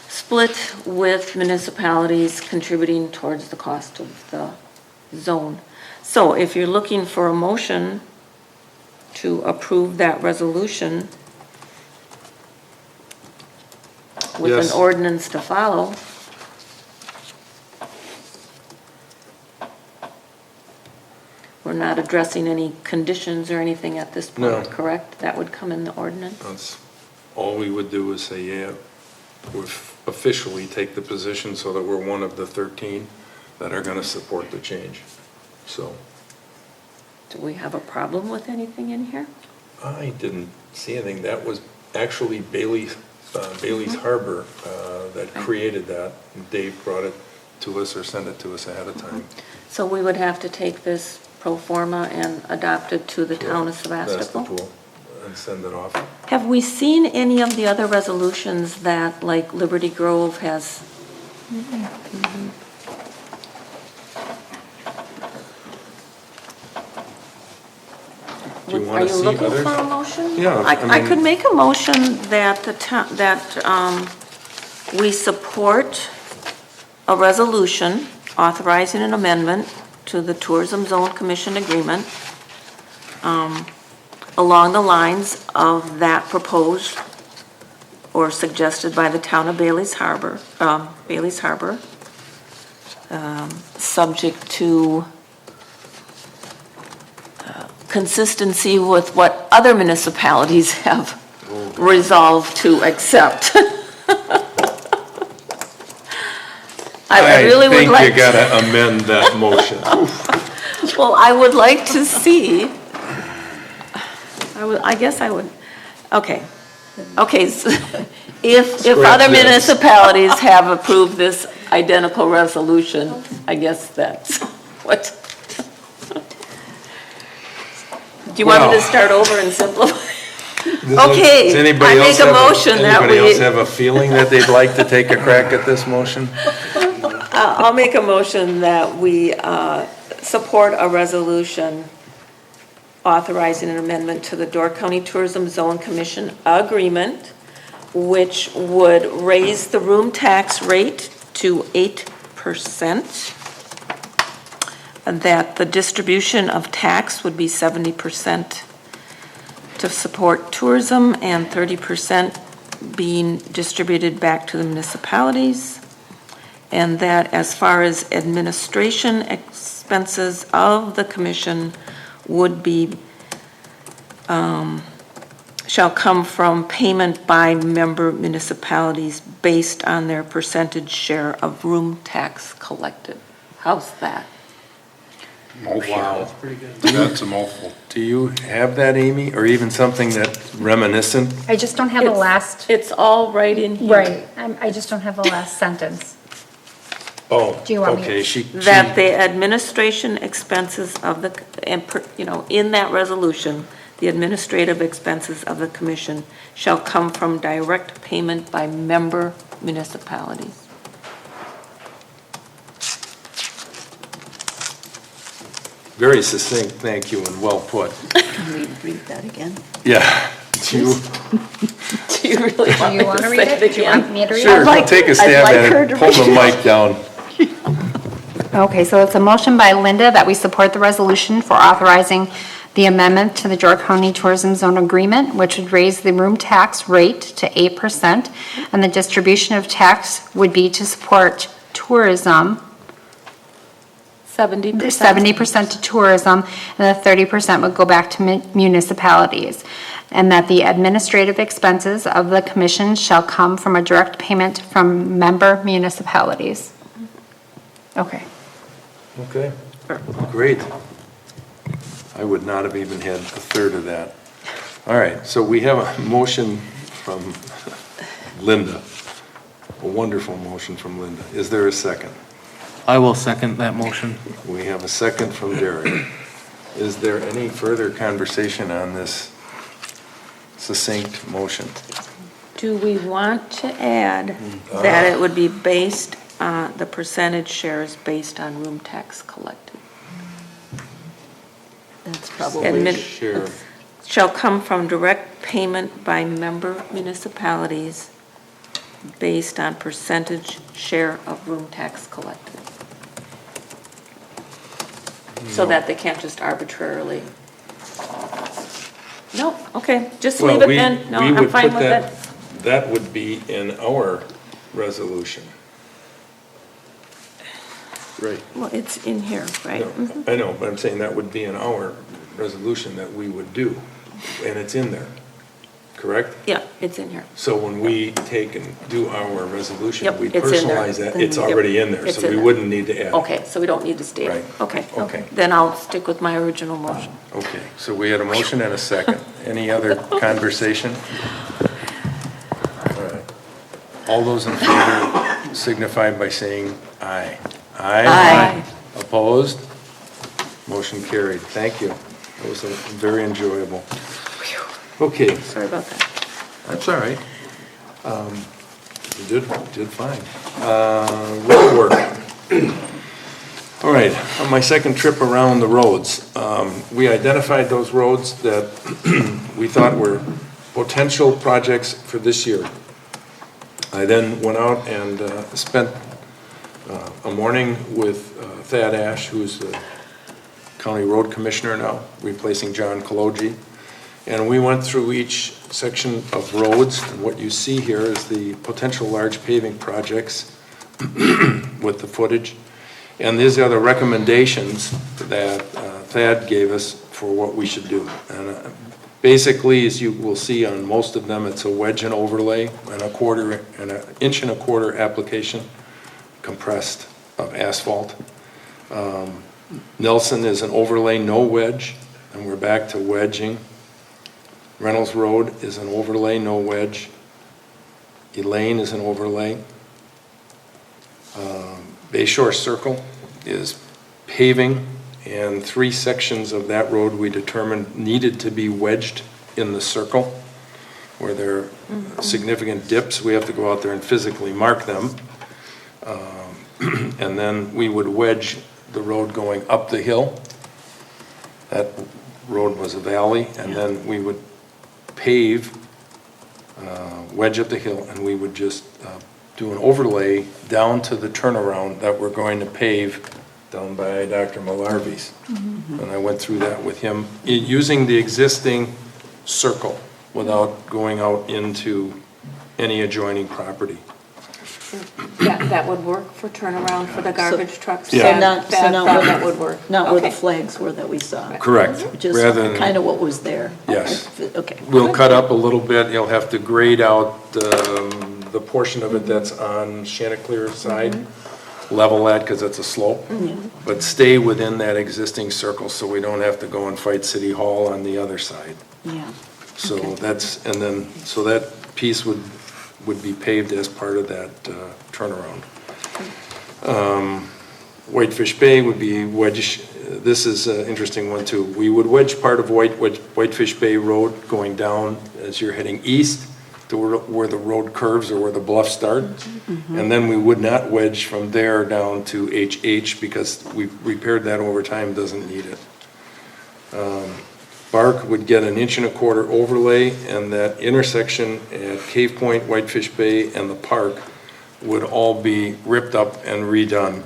[SPEAKER 9] split with municipalities contributing towards the cost of the zone. So if you're looking for a motion to approve that resolution with
[SPEAKER 1] Yes.
[SPEAKER 9] an ordinance to follow. We're not addressing any conditions or anything at this point,
[SPEAKER 1] No.
[SPEAKER 9] correct? That would come in the ordinance?
[SPEAKER 1] That's, all we would do is say, yeah, we officially take the position so that we're one of the 13 that are going to support the change. So
[SPEAKER 9] Do we have a problem with anything in here?
[SPEAKER 1] I didn't see anything. That was actually Bailey's Harbor that created that. Dave brought it to us or sent it to us ahead of time.
[SPEAKER 9] So we would have to take this pro forma and adopt it to the town of Sevastopol?
[SPEAKER 1] Sevastopol and send it off.
[SPEAKER 9] Have we seen any of the other resolutions that, like Liberty Grove has?
[SPEAKER 1] Do you want to see
[SPEAKER 9] Are you looking
[SPEAKER 1] others?
[SPEAKER 9] for a motion?
[SPEAKER 1] Yeah, I
[SPEAKER 9] I
[SPEAKER 1] mean-
[SPEAKER 9] could make a motion that we support a resolution authorizing an amendment to the Tourism Zone Commission agreement along the lines of that proposed or suggested by the town of Bailey's Harbor, subject to consistency with what other municipalities have resolved to accept. I really would like.
[SPEAKER 1] I think you gotta amend that motion.
[SPEAKER 9] Well, I would like to see I guess I would, okay. Okay, so if
[SPEAKER 1] Scratch
[SPEAKER 9] other
[SPEAKER 1] this.
[SPEAKER 9] municipalities have approved this identical resolution, I guess that's what. Do you want me to
[SPEAKER 1] Well.
[SPEAKER 9] start over and simplify? Okay,
[SPEAKER 1] Does anybody
[SPEAKER 9] I
[SPEAKER 1] else
[SPEAKER 9] make a
[SPEAKER 1] have
[SPEAKER 9] motion that
[SPEAKER 1] Anybody else
[SPEAKER 9] we,
[SPEAKER 1] have a feeling that they'd like to take a crack at this motion?
[SPEAKER 9] I'll make a motion that we support a resolution authorizing an amendment to the Door County Tourism Zone Commission agreement, which would raise the room tax rate to 8%, and that the distribution of tax would be 70% to support tourism and 30% being distributed back to the municipalities, and that as far as administration expenses of the commission would be, shall come from payment by member municipalities based on their percentage share of room tax collected. How's that?
[SPEAKER 3] Wow.
[SPEAKER 7] Pretty good.
[SPEAKER 3] That's a mouthful.
[SPEAKER 1] Do you have that, Amy, or even something that's reminiscent?
[SPEAKER 2] I just don't have the last,
[SPEAKER 9] It's all right in here.
[SPEAKER 2] right, I just don't have the last sentence.
[SPEAKER 1] Oh,
[SPEAKER 2] Do you want me to-
[SPEAKER 1] okay,
[SPEAKER 9] That the administration expenses of the, in that resolution, the administrative expenses of the commission shall come from direct payment by member municipalities.
[SPEAKER 1] very succinct, thank you, and well put.
[SPEAKER 10] Can we read that again?
[SPEAKER 1] Yeah. Do you,
[SPEAKER 9] Do you really
[SPEAKER 2] Do you want to read it? Do you want me to read it?
[SPEAKER 1] sure, take a stab at it, pull the mic down.
[SPEAKER 2] Okay, so it's a motion by Linda that we support the resolution for authorizing the amendment to the Door County Tourism Zone Agreement, which would raise the room tax rate to 8%, and the distribution of tax would be to support tourism,
[SPEAKER 9] 70%.
[SPEAKER 2] 70% to tourism, and the 30% would go back to municipalities. And that the administrative expenses of the commission shall come from a direct payment from member municipalities. Okay.
[SPEAKER 1] Okay, great. I would not have even had a third of that. All right, so we have a motion from Linda, a wonderful motion from Linda. Is there a second?
[SPEAKER 7] I will second that motion.
[SPEAKER 1] We have a second from Derek. Is there any further conversation on this succinct motion?
[SPEAKER 9] Do we want to add that it would be based, the percentage shares based on room tax collected?
[SPEAKER 10] That's probably,
[SPEAKER 9] Admin-
[SPEAKER 1] Share.
[SPEAKER 9] Shall come from direct payment by member municipalities based on percentage share of room tax collected. So that they can't just arbitrarily. No, okay, just leave it then. No, I'm fine with it.
[SPEAKER 1] That would be in our resolution. Right.
[SPEAKER 9] Well, it's in here, right? Mhm.
[SPEAKER 1] I know, but I'm saying that would be in our resolution that we would do, and it's in there, correct?
[SPEAKER 9] Yeah, it's in here.
[SPEAKER 1] So when we take and do our resolution,
[SPEAKER 9] Yep,
[SPEAKER 1] we
[SPEAKER 9] it's in there.
[SPEAKER 1] personalize that, it's
[SPEAKER 9] Yep,
[SPEAKER 1] already in there,
[SPEAKER 9] it's
[SPEAKER 1] so
[SPEAKER 9] in
[SPEAKER 1] we
[SPEAKER 9] there.
[SPEAKER 1] wouldn't need to add it.
[SPEAKER 9] Okay, so we don't need to state
[SPEAKER 1] Right.
[SPEAKER 9] it. Okay.
[SPEAKER 1] Okay.
[SPEAKER 9] Then I'll stick with my original motion.
[SPEAKER 1] Okay, so we had a motion and a second. Any other conversation? All right. All those in favor signify by saying aye.
[SPEAKER 9] Aye.
[SPEAKER 1] Opposed? Motion carried. Thank you. That was very enjoyable. Okay,
[SPEAKER 9] Sorry about that.
[SPEAKER 1] that's all right. You did fine. Road work. All right, on my second trip around the roads, we identified those roads that we thought were potential projects for this year. I then went out and spent a morning with Thad Ash, who's the county road commissioner now, replacing John Kaloji. And we went through each section of roads, and what you see here is the potential large paving projects with the footage. And these are the recommendations that Thad gave us for what we should do. And basically, as you will see on most of them, it's a wedge and overlay and an inch and a quarter application compressed of asphalt. Nelson is an overlay, no wedge, and we're back to wedging. Reynolds Road is an overlay, no wedge. Elaine is an overlay. Bay Shore Circle is paving, and 3 sections of that road we determined needed to be wedged in the circle. Where there are significant dips, we have to go out there and physically mark them. And then we would wedge the road going up the hill. That road was a valley, and then we would pave, wedge up the hill, and we would just do an overlay down to the turnaround that we're going to pave down by Dr. Malarvy's. And I went through that with him, using the existing circle without going out into any adjoining property.
[SPEAKER 9] That would work for turnaround for the garbage trucks?
[SPEAKER 1] Yeah.
[SPEAKER 10] So not where
[SPEAKER 9] That would work.
[SPEAKER 10] Not where the
[SPEAKER 9] Okay.
[SPEAKER 10] flags were that we saw.
[SPEAKER 1] Correct.
[SPEAKER 10] Just
[SPEAKER 1] Rather than-
[SPEAKER 10] kind of what was there.
[SPEAKER 1] Yes.
[SPEAKER 10] Okay.
[SPEAKER 1] We'll cut up a little bit, you'll have to grade out the portion of it that's on Chanticleer's side, level that, because it's a slope, but stay within that existing circle so we don't have to go and fight City Hall on the other side.
[SPEAKER 10] Yeah.
[SPEAKER 1] So
[SPEAKER 10] Okay.
[SPEAKER 1] that's, and then, so that piece would be paved as part of that turnaround. Whitefish Bay would be wedge, this is an interesting one too. We would wedge part of Whitefish Bay Road going down as you're heading east to where the road curves or where the bluffs start. And then we would not wedge from there down to HH because we've repaired that over time, doesn't need it. Bark would get an 1.25 inch overlay, and that intersection at Cave Point, Whitefish Bay, and the park would all be ripped up and redone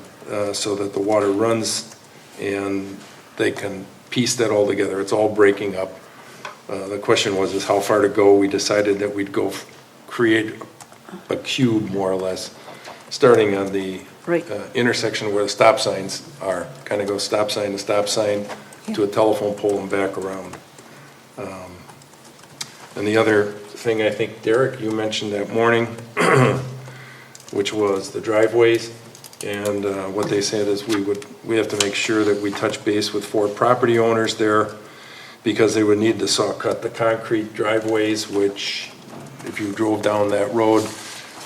[SPEAKER 1] so that the water runs and they can piece that all together. It's all breaking up. The question was is how far to go. We decided that we'd go create a cube more or less, starting on the
[SPEAKER 10] Right.
[SPEAKER 1] intersection where the stop signs are. Kind of go stop sign to stop sign to a telephone pole and back around. And the other thing, I think, Derek, you mentioned that morning, which was the driveways. And what they said is we have to make sure that we touch base with 4 property owners there because they would need to saw cut the concrete driveways, which if you drove down that road,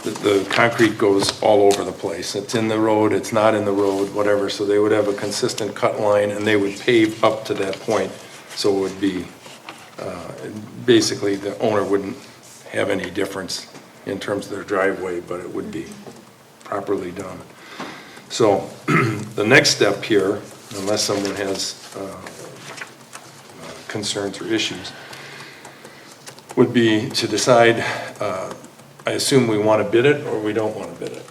[SPEAKER 1] the concrete goes all over the place. It's in the road, it's not in the road, whatever. So they would have a consistent cut line and they would pave up to that point. So it would be, basically the owner wouldn't have any difference in terms of their driveway, but it would be properly done. So the next step here, unless someone has concerns or issues, would be to decide, I assume we want to bid it or we don't want to bid it.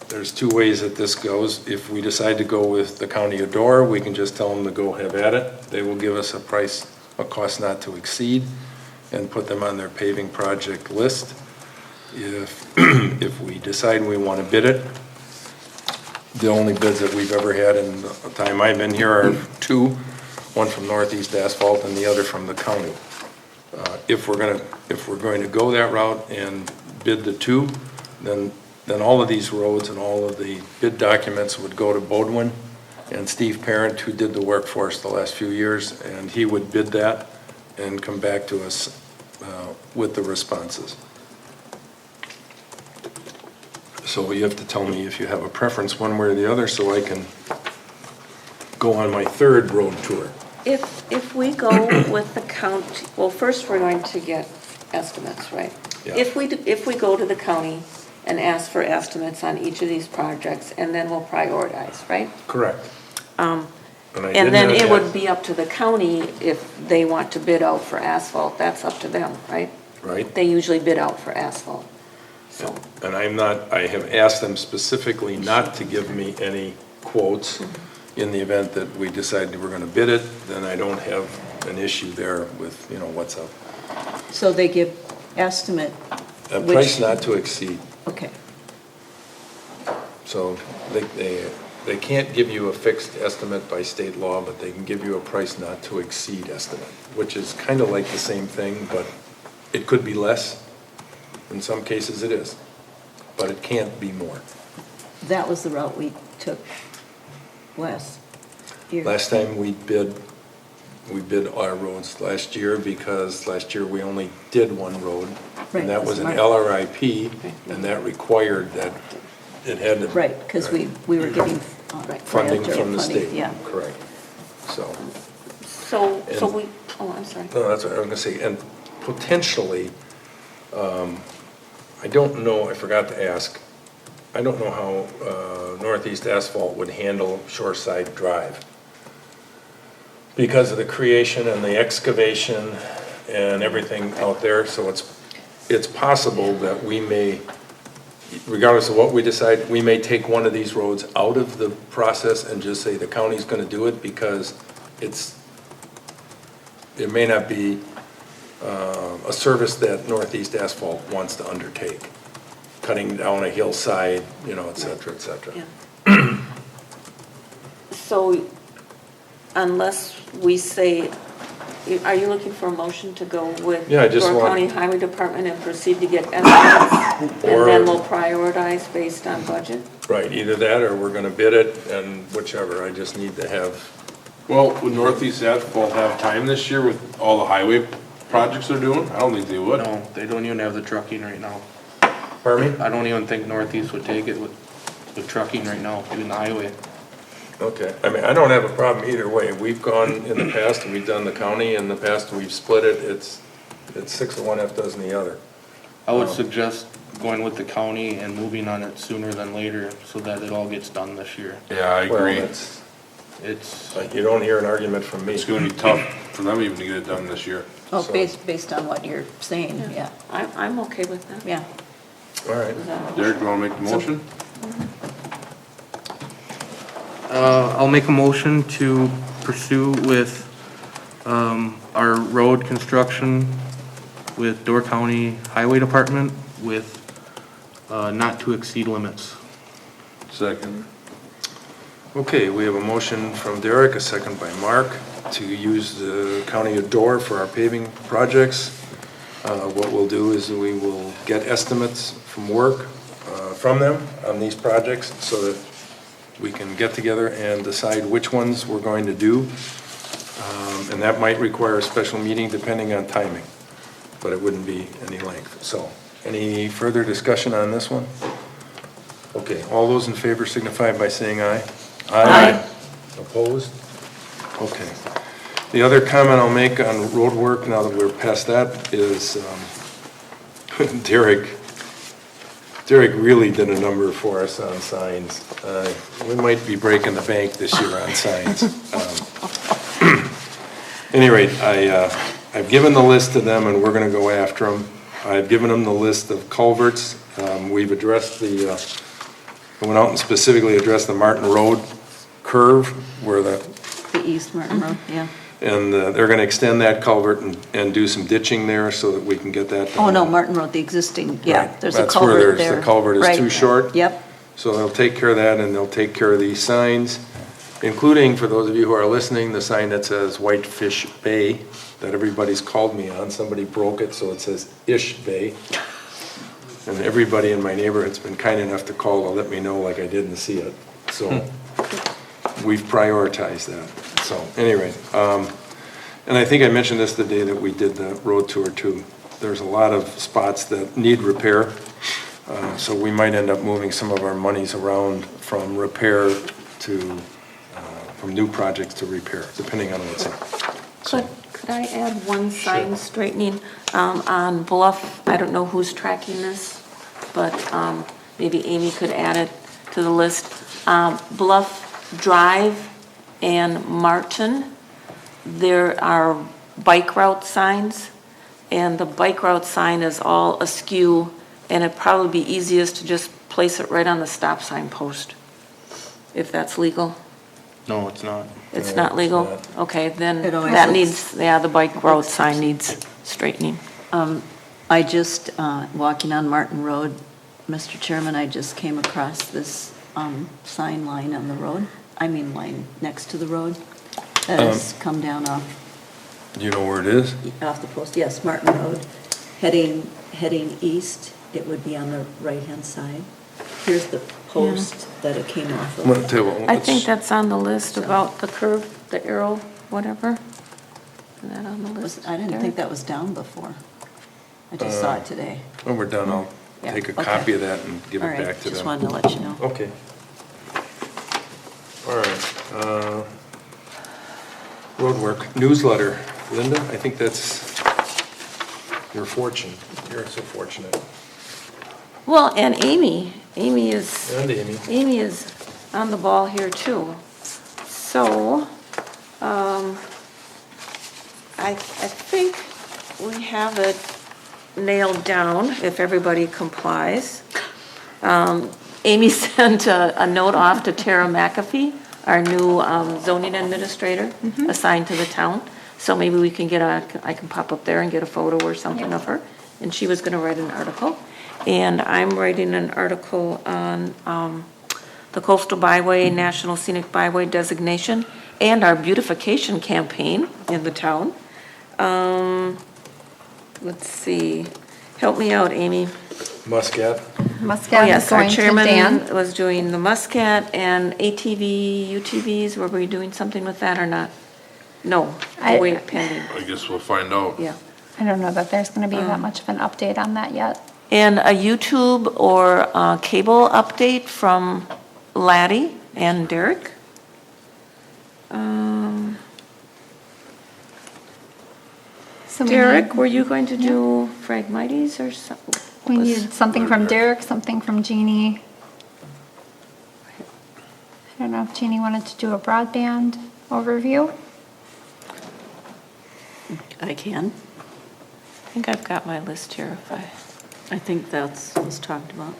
[SPEAKER 1] There's 2 ways that this goes. If we decide to go with the County of Dora, we can just tell them to go have at it. They will give us a price, a cost not to exceed, and put them on their paving project list. If we decide we want to bid it, the only bids that we've ever had in the time I've been here are 2, one from Northeast Asphalt and the other from the county. If we're going to go that route and bid the 2, then all of these roads and all of the bid documents would go to Bodwin and Steve Parent, who did the work for us the last few years, and he would bid that and come back to us with the responses. So you have to tell me if you have a preference one way or the other so I can go on my 3rd road tour.
[SPEAKER 9] If we go with the county, well, first we're going to get estimates, right?
[SPEAKER 1] Yeah.
[SPEAKER 9] If we go to the county and ask for estimates on each of these projects, and then we'll prioritize, right?
[SPEAKER 1] Correct.
[SPEAKER 9] And
[SPEAKER 1] I did
[SPEAKER 9] then
[SPEAKER 1] not
[SPEAKER 9] it
[SPEAKER 1] have-
[SPEAKER 9] would be up to the county if they want to bid out for asphalt, that's up to them, right?
[SPEAKER 1] Right.
[SPEAKER 9] They usually bid out for asphalt, so.
[SPEAKER 1] And I have asked them specifically not to give me any quotes in the event that we decide we're going to bid it, then I don't have an issue there with, what's up.
[SPEAKER 10] So they give estimate.
[SPEAKER 1] A
[SPEAKER 10] Which-
[SPEAKER 1] price not to exceed.
[SPEAKER 10] Okay.
[SPEAKER 1] So they can't give you a fixed estimate by state law, but they can give you a price not to exceed estimate, which is kind of like the same thing, but it could be less. In some cases it is, but it can't be more.
[SPEAKER 10] That was the route we took last year.
[SPEAKER 1] Last time we bid we bid our roads last year because last year we only did one road.
[SPEAKER 10] Right,
[SPEAKER 1] And that was an
[SPEAKER 10] that's
[SPEAKER 1] LRIP, and that required that it had to.
[SPEAKER 10] Right, because we were getting
[SPEAKER 1] Funding
[SPEAKER 10] grant or
[SPEAKER 1] from the
[SPEAKER 10] funding,
[SPEAKER 1] state.
[SPEAKER 10] Yeah.
[SPEAKER 1] Correct. So,
[SPEAKER 9] So
[SPEAKER 1] And-
[SPEAKER 9] we, oh, I'm sorry.
[SPEAKER 1] no, that's what I was gonna say, and potentially, I don't know, I forgot to ask, I don't know how Northeast Asphalt would handle Shoreside Drive. Because of the creation and the excavation and everything out there, so it's possible that we may, regardless of what we decide, we may take one of these roads out of the process and just say the county's gonna do it because it may not be a service that Northeast Asphalt wants to undertake, cutting down a hillside, et cetera, et cetera.
[SPEAKER 9] Yeah. So unless we say, are you looking for a motion to go with
[SPEAKER 1] Yeah, I just
[SPEAKER 9] Door
[SPEAKER 1] want-
[SPEAKER 9] County Highway Department and proceed to get estimates? And
[SPEAKER 1] Or-
[SPEAKER 9] then we'll prioritize based on budget?
[SPEAKER 1] Right, either that or we're gonna bid it and whichever, I just need to have,
[SPEAKER 11] Well, would Northeast Asphalt have time this year with all the highway projects they're doing? I don't think they would.
[SPEAKER 7] No, they don't even have the trucking right now.
[SPEAKER 1] pardon me?
[SPEAKER 7] I don't even think Northeast would take it with trucking right now, doing the highway.
[SPEAKER 1] Okay, I mean, I don't have a problem either way. We've gone in the past and we've done the county, in the past we've split it, it's 6 of one, half dozen the other.
[SPEAKER 7] I would suggest going with the county and moving on it sooner than later so that it all gets done this year.
[SPEAKER 11] Yeah, I
[SPEAKER 1] Well,
[SPEAKER 11] agree.
[SPEAKER 7] It's,
[SPEAKER 1] like, you don't hear an argument from me.
[SPEAKER 11] It's gonna be tough for them even to get it done this year.
[SPEAKER 10] Oh,
[SPEAKER 1] So-
[SPEAKER 10] based on what you're saying, yeah,
[SPEAKER 9] I'm okay with that.
[SPEAKER 10] yeah.
[SPEAKER 1] All right,
[SPEAKER 9] Is that-
[SPEAKER 11] Derek, you wanna make the motion?
[SPEAKER 7] I'll make a motion to pursue with, our road construction with Door County Highway Department with, not to exceed limits.
[SPEAKER 11] Second.
[SPEAKER 1] okay, we have a motion from Derek, a second by Mark, to use the county of Door for our paving projects. What we'll do is we will get estimates from work, from them on these projects so that we can get together and decide which ones we're going to do. And that might require a special meeting depending on timing, but it wouldn't be any length. So, any further discussion on this one? Okay, all those in favor signify by saying aye. Aye. Opposed? Okay. The other comment I'll make on road work, now that we're past that, is Derek really did a number for us on signs. We might be breaking the bank this year on signs. Any rate, I've given the list to them and we're gonna go after them. I've given them the list of culverts. We've addressed I went out and specifically addressed the Martin Road curve where
[SPEAKER 10] The East Martin Road, yeah.
[SPEAKER 1] and they're gonna extend that culvert and do some ditching there so that we can get that done.
[SPEAKER 10] Oh, no, Martin Road, the existing, yeah,
[SPEAKER 1] Right.
[SPEAKER 10] there's a
[SPEAKER 1] That's where
[SPEAKER 10] culvert
[SPEAKER 1] there's-
[SPEAKER 10] there.
[SPEAKER 1] the culvert is
[SPEAKER 10] Right.
[SPEAKER 1] too short.
[SPEAKER 10] Yep,
[SPEAKER 1] So they'll take care of that, and they'll take care of these signs, including, for those of you who are listening, the sign that says Whitefish Bay, that everybody's called me on. Somebody broke it, so it says Ish Bay. And everybody in my neighborhood's been kind enough to call to let me know like I didn't see it. So we've prioritized that. So, anyway, and I think I mentioned this the day that we did the road tour too. There's a lot of spots that need repair. So we might end up moving some of our monies around from repair to, from new projects to repair, depending on what's up.
[SPEAKER 9] Could I add one sign straightening on Bluff? I don't know who's tracking this, but maybe Amy could add it to the list. Bluff Drive and Martin, there are bike route signs, and the bike route sign is all askew, and it'd probably be easiest to just place it right on the stop sign post, if that's legal.
[SPEAKER 7] No, it's not.
[SPEAKER 9] It's
[SPEAKER 1] No,
[SPEAKER 9] not legal?
[SPEAKER 1] it's
[SPEAKER 9] Okay, then
[SPEAKER 10] It always
[SPEAKER 9] that
[SPEAKER 10] is.
[SPEAKER 9] needs, yeah, the bike road sign needs straightening.
[SPEAKER 10] I just, walking on Martin Road, Mr. Chairman, I just came across this sign line on the road, line next to the road, that has come down off
[SPEAKER 1] Do you know where it is?
[SPEAKER 10] the post, yes, Martin Road, heading east, it would be on the right-hand side. Here's the post that it came off
[SPEAKER 1] I'm gonna
[SPEAKER 10] of.
[SPEAKER 1] tell you what,
[SPEAKER 9] I think that's on the list about the curve, the arrow, whatever. Isn't that on the list?
[SPEAKER 10] I didn't think that was down before. I just saw it today.
[SPEAKER 1] When we're done, I'll
[SPEAKER 10] Yeah,
[SPEAKER 1] take a
[SPEAKER 10] okay.
[SPEAKER 1] copy of that and give
[SPEAKER 10] All
[SPEAKER 1] it
[SPEAKER 10] right,
[SPEAKER 1] back to them.
[SPEAKER 10] just wanted to let you know.
[SPEAKER 1] Okay. All right. Roadwork newsletter. Linda, I think that's your fortune. You're so fortunate.
[SPEAKER 9] Well, and Amy is,
[SPEAKER 1] And Amy.
[SPEAKER 9] Amy is on the ball here too. So, I think we have it nailed down if everybody complies. Amy sent a note off to Tara McAfee, our new zoning administrator assigned to the town. So maybe we can I can pop up there and get a photo or something of her. And she was gonna write an article. And I'm writing an article on the Coastal Byway, National Scenic Byway designation, and our beautification campaign in the town. Let's see, help me out, Amy.
[SPEAKER 1] Muscat.
[SPEAKER 2] Muscat is
[SPEAKER 9] Yes, our
[SPEAKER 2] going to Dan.
[SPEAKER 9] chairman was doing the Muscat and ATV, UTVs, were we doing something with that or not? No, wait, pending,
[SPEAKER 11] I guess we'll find out.
[SPEAKER 9] yeah.
[SPEAKER 2] I don't know that there's going to be that much of an update on that yet.
[SPEAKER 9] And a YouTube or a cable update from Laddie and Derek.
[SPEAKER 2] So we
[SPEAKER 9] Derek,
[SPEAKER 2] need-
[SPEAKER 9] were you going to do Phragmites or something?
[SPEAKER 2] We need something from Derek, something from Jeannie. I don't know if Jeannie wanted to do a broadband overview.
[SPEAKER 10] I can.
[SPEAKER 9] I think I've got my list here if
[SPEAKER 10] I think that's what was talked about.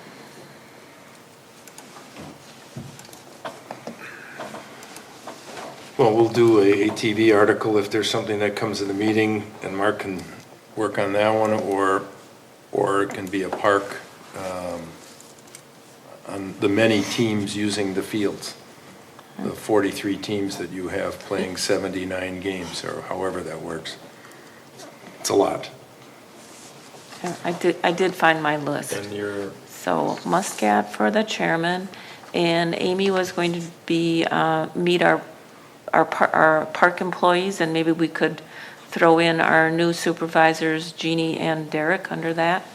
[SPEAKER 1] Well, we'll do a TV article if there's something that comes to the meeting, and Mark can work on that one, or it can be a park on the many teams using the fields. The 43 teams that you have playing 79 games, or however that works. It's a lot.
[SPEAKER 9] I did find my list.
[SPEAKER 1] And you're,
[SPEAKER 9] So Muscat for the chairman, and Amy was going to be, meet our park employees, and maybe we could throw in our new supervisors, Jeannie and Derek, under that.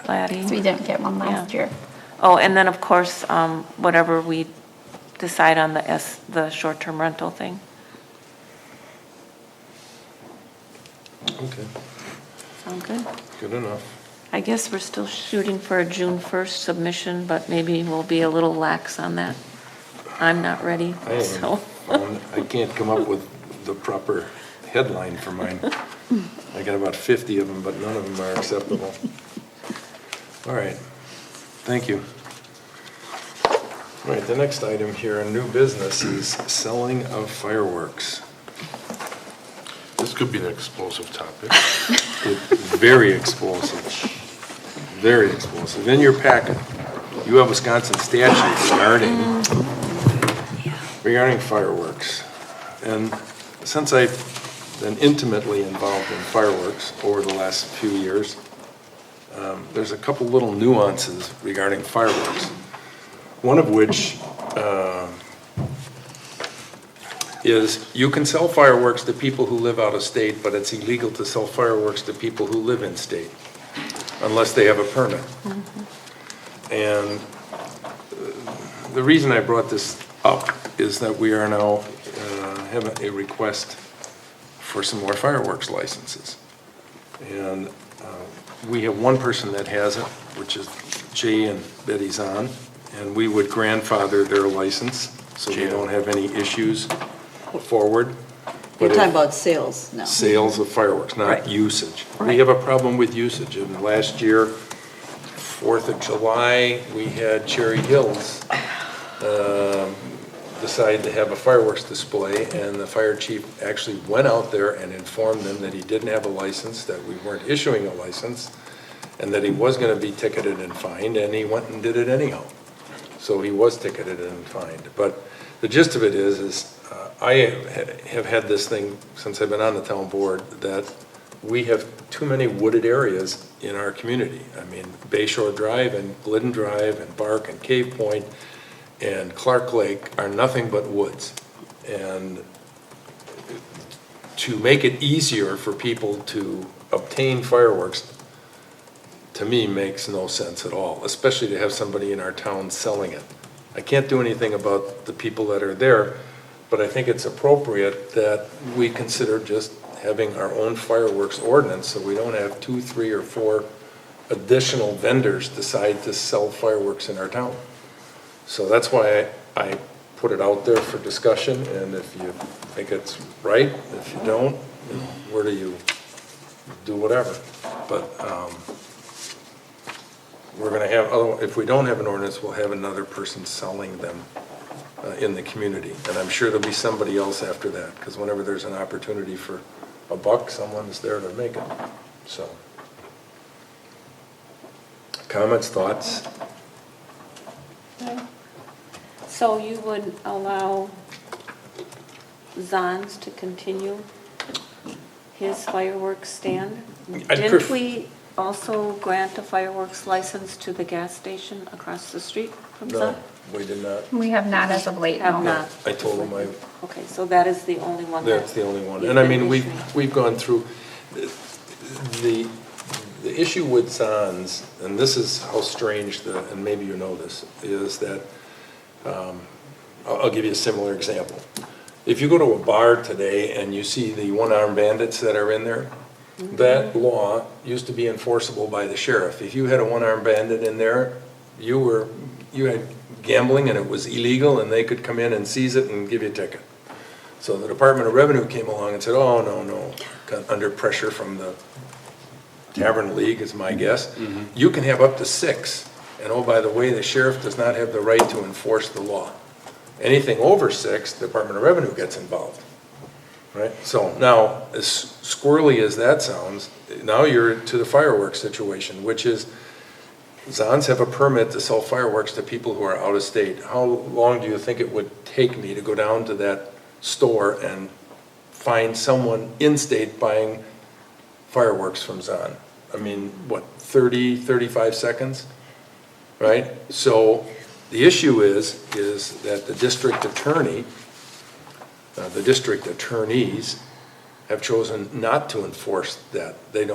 [SPEAKER 9] Laddie.
[SPEAKER 2] So we didn't get one last year.
[SPEAKER 9] Oh, and then, of course, whatever we decide on the short-term rental thing.
[SPEAKER 1] okay,
[SPEAKER 9] Sound good?
[SPEAKER 1] good enough.
[SPEAKER 9] I guess we're still shooting for a June 1st submission, but maybe we'll be a little lax on that. I'm not ready,
[SPEAKER 1] I
[SPEAKER 9] so.
[SPEAKER 1] I can't come up with the proper headline for mine. I got about 50 of them, but none of them are acceptable. All right, thank you. All right, the next item here on new business is selling of fireworks.
[SPEAKER 11] This could be an explosive topic.
[SPEAKER 1] Very explosive, very explosive. In your packet, you have Wisconsin statute regarding fireworks. And since I've been intimately involved in fireworks over the last few years, there's a couple little nuances regarding fireworks. One of which is you can sell fireworks to people who live out of state, but it's illegal to sell fireworks to people who live in state unless they have a permit. And the reason I brought this up is that we are now having a request for some more fireworks licenses. And we have one person that has it, which is Jay and Betty Zahn, and we would grandfather their license so we don't have any issues forward.
[SPEAKER 10] You're
[SPEAKER 1] But
[SPEAKER 10] talking
[SPEAKER 1] if-
[SPEAKER 10] about sales now.
[SPEAKER 1] Sales of fireworks, not
[SPEAKER 10] Right.
[SPEAKER 1] usage. We
[SPEAKER 10] Right.
[SPEAKER 1] have a problem with usage. And last year, 4th of July, we had Cherry Hills decide to have a fireworks display, and the fire chief actually went out there and informed them that he didn't have a license, that we weren't issuing a license, and that he was gonna be ticketed and fined, and he went and did it anyhow. So he was ticketed and fined. But the gist of it is I have had this thing since I've been on the town board, that we have too many wooded areas in our community. I mean, Bayshore Drive and Glidden Drive and Bark and Cave Point and Clark Lake are nothing but woods. And to make it easier for people to obtain fireworks, to me, makes no sense at all, especially to have somebody in our town selling it. I can't do anything about the people that are there, but I think it's appropriate that we consider just having our own fireworks ordinance, so we don't have 2, 3, or 4 additional vendors decide to sell fireworks in our town. So that's why I put it out there for discussion, and if you think it's right, if you don't, where do you do whatever? But we're gonna have, if we don't have an ordinance, we'll have another person selling them in the community. And I'm sure there'll be somebody else after that, because whenever there's an opportunity for a buck, someone's there to make it, so. Comments, thoughts?
[SPEAKER 9] So you would allow Zons to continue his fireworks stand? Didn't we also grant a fireworks license to the gas station across the street from
[SPEAKER 1] No,
[SPEAKER 9] Zon?
[SPEAKER 1] we did not.
[SPEAKER 2] We have not as of late,
[SPEAKER 9] Have
[SPEAKER 2] no.
[SPEAKER 9] not.
[SPEAKER 1] I told them
[SPEAKER 9] Okay, so that is the only one
[SPEAKER 1] that's the only one.
[SPEAKER 9] you've
[SPEAKER 1] And I
[SPEAKER 9] been
[SPEAKER 1] mean,
[SPEAKER 9] issuing.
[SPEAKER 1] we've gone through, the issue with Zons, and this is how strange and maybe you know this, is that, I'll give you a similar example. If you go to a bar today and you see the one-armed bandits that are in there, that law used to be enforceable by the sheriff. If you had a one-armed bandit in there, you had gambling and it was illegal, and they could come in and seize it and give you a ticket. So the Department of Revenue came along and said, oh, no, under pressure from the Tavern League is my guess, you can have up to 6. And oh, by the way, the sheriff does not have the right to enforce the law. Anything over 6, the Department of Revenue gets involved, right? So now, as squirrely as that sounds, now you're to the fireworks situation, which is, Zons have a permit to sell fireworks to people who are out of state. How long do you think it would take me to go down to that store and find someone in state buying fireworks from Zon? I mean, what, 30, 35 seconds, right? So the issue is that the district attorney, the district attorneys have chosen not to enforce that. They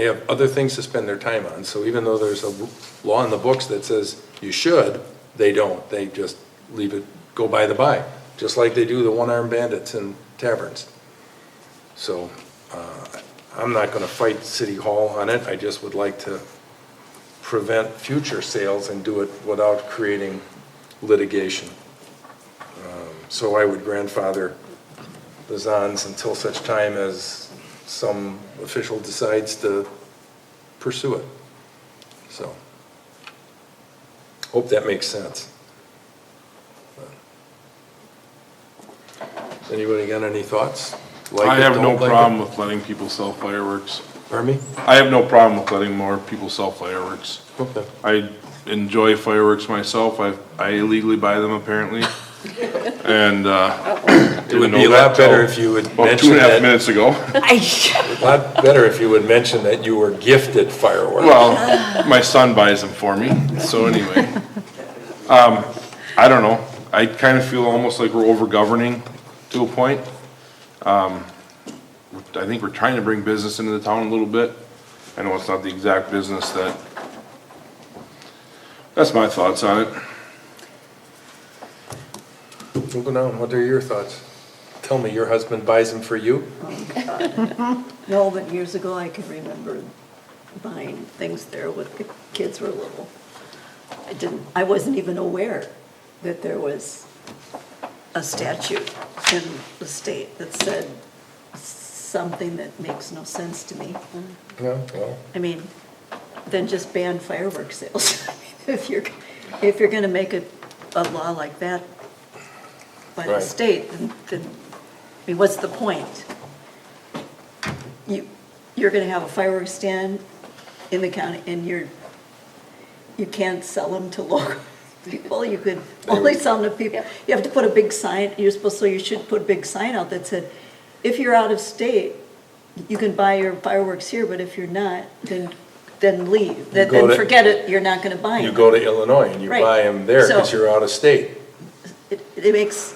[SPEAKER 1] have other things to spend their time on. So even though there's a law in the books that says you should, they don't. They just leave it go by the by, just like they do the one-armed bandits in taverns. So I'm not going to fight City Hall on it. I just would like to prevent future sales and do it without creating litigation. So I would grandfather the Zons until such time as some official decides to pursue it. So, hope that makes sense. Anybody got any thoughts? Like
[SPEAKER 11] I
[SPEAKER 1] it,
[SPEAKER 11] have no
[SPEAKER 1] don't like it?
[SPEAKER 11] problem with letting people sell fireworks.
[SPEAKER 1] Pardon me?
[SPEAKER 11] I have no problem with letting more people sell fireworks.
[SPEAKER 1] Okay.
[SPEAKER 11] I enjoy fireworks myself. I illegally buy them apparently. And,
[SPEAKER 1] It would be a lot better if you would
[SPEAKER 11] about
[SPEAKER 1] mention
[SPEAKER 11] 2.5
[SPEAKER 1] that,
[SPEAKER 11] minutes ago.
[SPEAKER 1] a lot better if you would mention that you were gifted fireworks.
[SPEAKER 11] Well, my son buys them for me, so anyway. I don't know. I kind of feel almost like we're over-governing to a point. I think we're trying to bring business into the town a little bit. I know it's not the exact business that's my thoughts on it.
[SPEAKER 1] Moving on, what are your thoughts? Tell me, your husband buys them for you?
[SPEAKER 10] No, but years ago, I can remember buying things there when the kids were little. I wasn't even aware that there was a statute in the state that said something that makes no sense to me.
[SPEAKER 1] Yeah, well,
[SPEAKER 10] I mean, then just ban fireworks sales. If you're gonna make a law like that by the
[SPEAKER 1] Right.
[SPEAKER 10] state, then, I mean, what's the point? You're gonna have a fireworks stand in the county, and you can't sell them to local people, you could only sell them to people. You have to put a big sign, so you should put a big sign out that said, if you're out of state, you can buy your fireworks here, but if you're not, then leave. Then forget it, you're not gonna buy them.
[SPEAKER 1] you go to Illinois and you
[SPEAKER 10] Right.
[SPEAKER 1] buy them there because
[SPEAKER 10] So-
[SPEAKER 1] you're out of state.
[SPEAKER 10] It makes,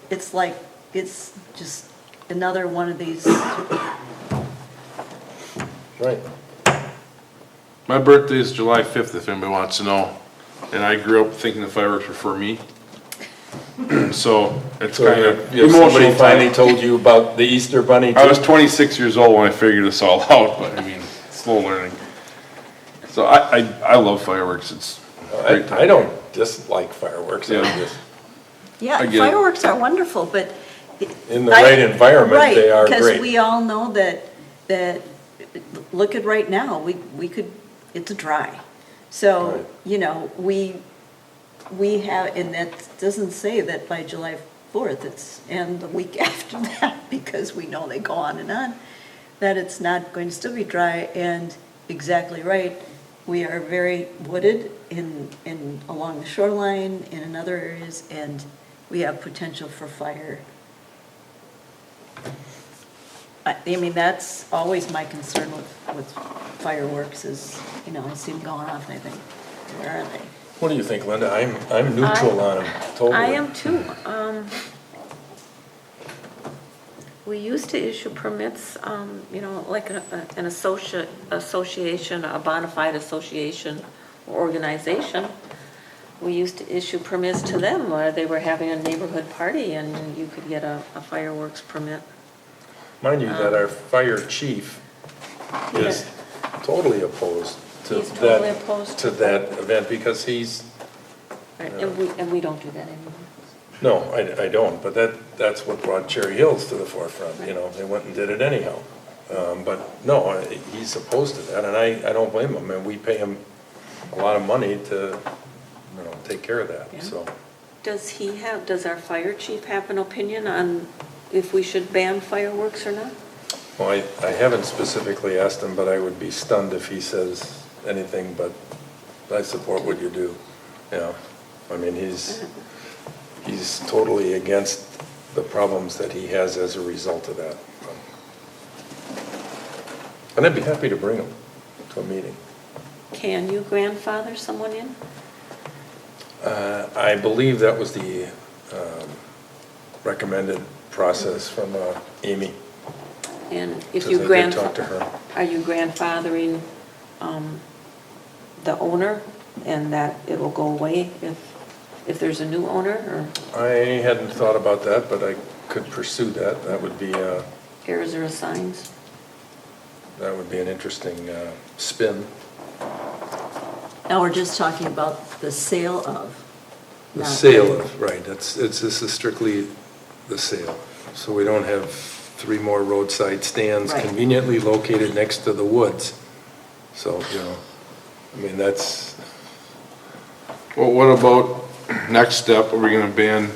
[SPEAKER 10] it's like it's just another one of these,
[SPEAKER 1] Right.
[SPEAKER 11] My birthday is July 5th, if anybody wants to know. And I grew up thinking the fireworks were for me. So it's
[SPEAKER 1] So
[SPEAKER 11] kind of
[SPEAKER 1] if somebody
[SPEAKER 11] emotional.
[SPEAKER 1] finally told you about the Easter Bunny
[SPEAKER 11] I was
[SPEAKER 1] too?
[SPEAKER 11] 26 years old when I figured this all out, but I mean, slow learning. So I love fireworks. It's a great time.
[SPEAKER 1] I don't dislike fireworks, I
[SPEAKER 11] Yeah.
[SPEAKER 1] just,
[SPEAKER 10] yeah,
[SPEAKER 11] I get it.
[SPEAKER 10] fireworks are wonderful, but.
[SPEAKER 1] in the right environment, they are
[SPEAKER 10] Right, because
[SPEAKER 1] great.
[SPEAKER 10] we all know that, look at right now, we could, it's dry. So,
[SPEAKER 1] Right.
[SPEAKER 10] you know, we have, and that doesn't say that by July 4th, and the week after that, because we know they go on, that it's not going to still be dry, and exactly right, we are very wooded along the shoreline and in other areas, and we have potential for fire. I mean, that's always my concern with fireworks is, you know, I see them going off and I think, where are they?
[SPEAKER 1] What do you think, Linda? I'm neutral on them, totally.
[SPEAKER 9] I am too. We used to issue permits, you know, like an association, a bona fide association or organization. We used to issue permits to them where they were having a neighborhood party and you could get a fireworks permit.
[SPEAKER 1] Mind you, that our fire chief is totally opposed to
[SPEAKER 9] He's totally
[SPEAKER 1] that,
[SPEAKER 9] opposed
[SPEAKER 1] to that event because he's,
[SPEAKER 9] Right, and we don't do that anymore.
[SPEAKER 1] no, I don't, but that's what brought Cherry Hills to the forefront, you know, they went and did it anyhow. But no, he's opposed to that, and I don't blame him, and we pay him a lot of money to, you know, take care of that,
[SPEAKER 9] Yeah.
[SPEAKER 1] so.
[SPEAKER 9] Does our fire chief have an opinion on if we should ban fireworks or not?
[SPEAKER 1] Well, I haven't specifically asked him, but I would be stunned if he says anything, but I support what you do, yeah. I mean, he's totally against the problems that he has as a result of that. And I'd be happy to bring him to a meeting.
[SPEAKER 9] Can you grandfather someone in?
[SPEAKER 1] I believe that was the recommended process from Amy.
[SPEAKER 9] And if
[SPEAKER 1] Because
[SPEAKER 9] you
[SPEAKER 1] I did talk to her.
[SPEAKER 9] are you grandfathering the owner and that it will go away if there's a new owner or
[SPEAKER 1] I hadn't thought about that, but I could pursue that. That would be,
[SPEAKER 9] heirs or assigns?
[SPEAKER 1] that would be an interesting spin.
[SPEAKER 10] Now, we're just talking about the sale of.
[SPEAKER 1] The
[SPEAKER 10] not-
[SPEAKER 1] sale of, right, this is strictly the sale. So we don't have 3 more roadside stands
[SPEAKER 10] Right.
[SPEAKER 1] conveniently located next to the woods. So, you know, I mean, that's,
[SPEAKER 11] Well, what about next step? Are we gonna ban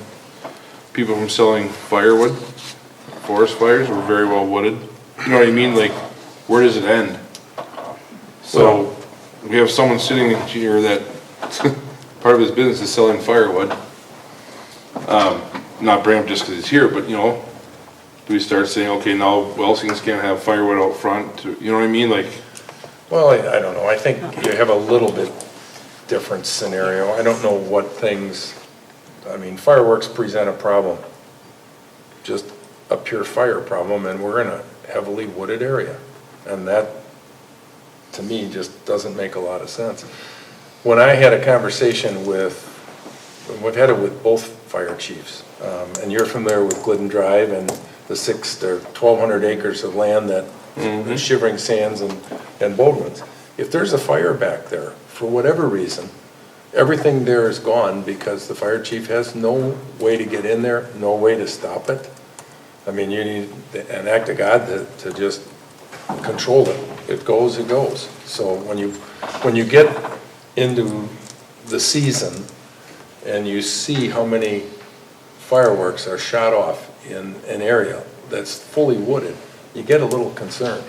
[SPEAKER 11] people from selling firewood? Forest fires, we're very well wooded. You know what I mean? Like, where does it end? So, we have someone sitting here that, part of his business is selling firewood. Not bring him just because he's here, but you know, do we start saying, okay, now Welsing's can't have firewood out front, you know what I mean? Like,
[SPEAKER 1] well, I don't know. I think you have a little bit different scenario. I don't know what things, I mean, fireworks present a problem. Just a pure fire problem, and we're in a heavily wooded area. And that, to me, just doesn't make a lot of sense. When I had a conversation with, we've had it with both fire chiefs, and you're familiar with Glidden Drive and the 1,200 acres of land that, the Shivering Sands and Bowman's. If there's a fire back there, for whatever reason, everything there is gone because the fire chief has no way to get in there, no way to stop it. I mean, you need an act of God to just control it. It goes, it goes. So when you get into the season and you see how many fireworks are shot off in an area that's fully wooded, you get a little concerned.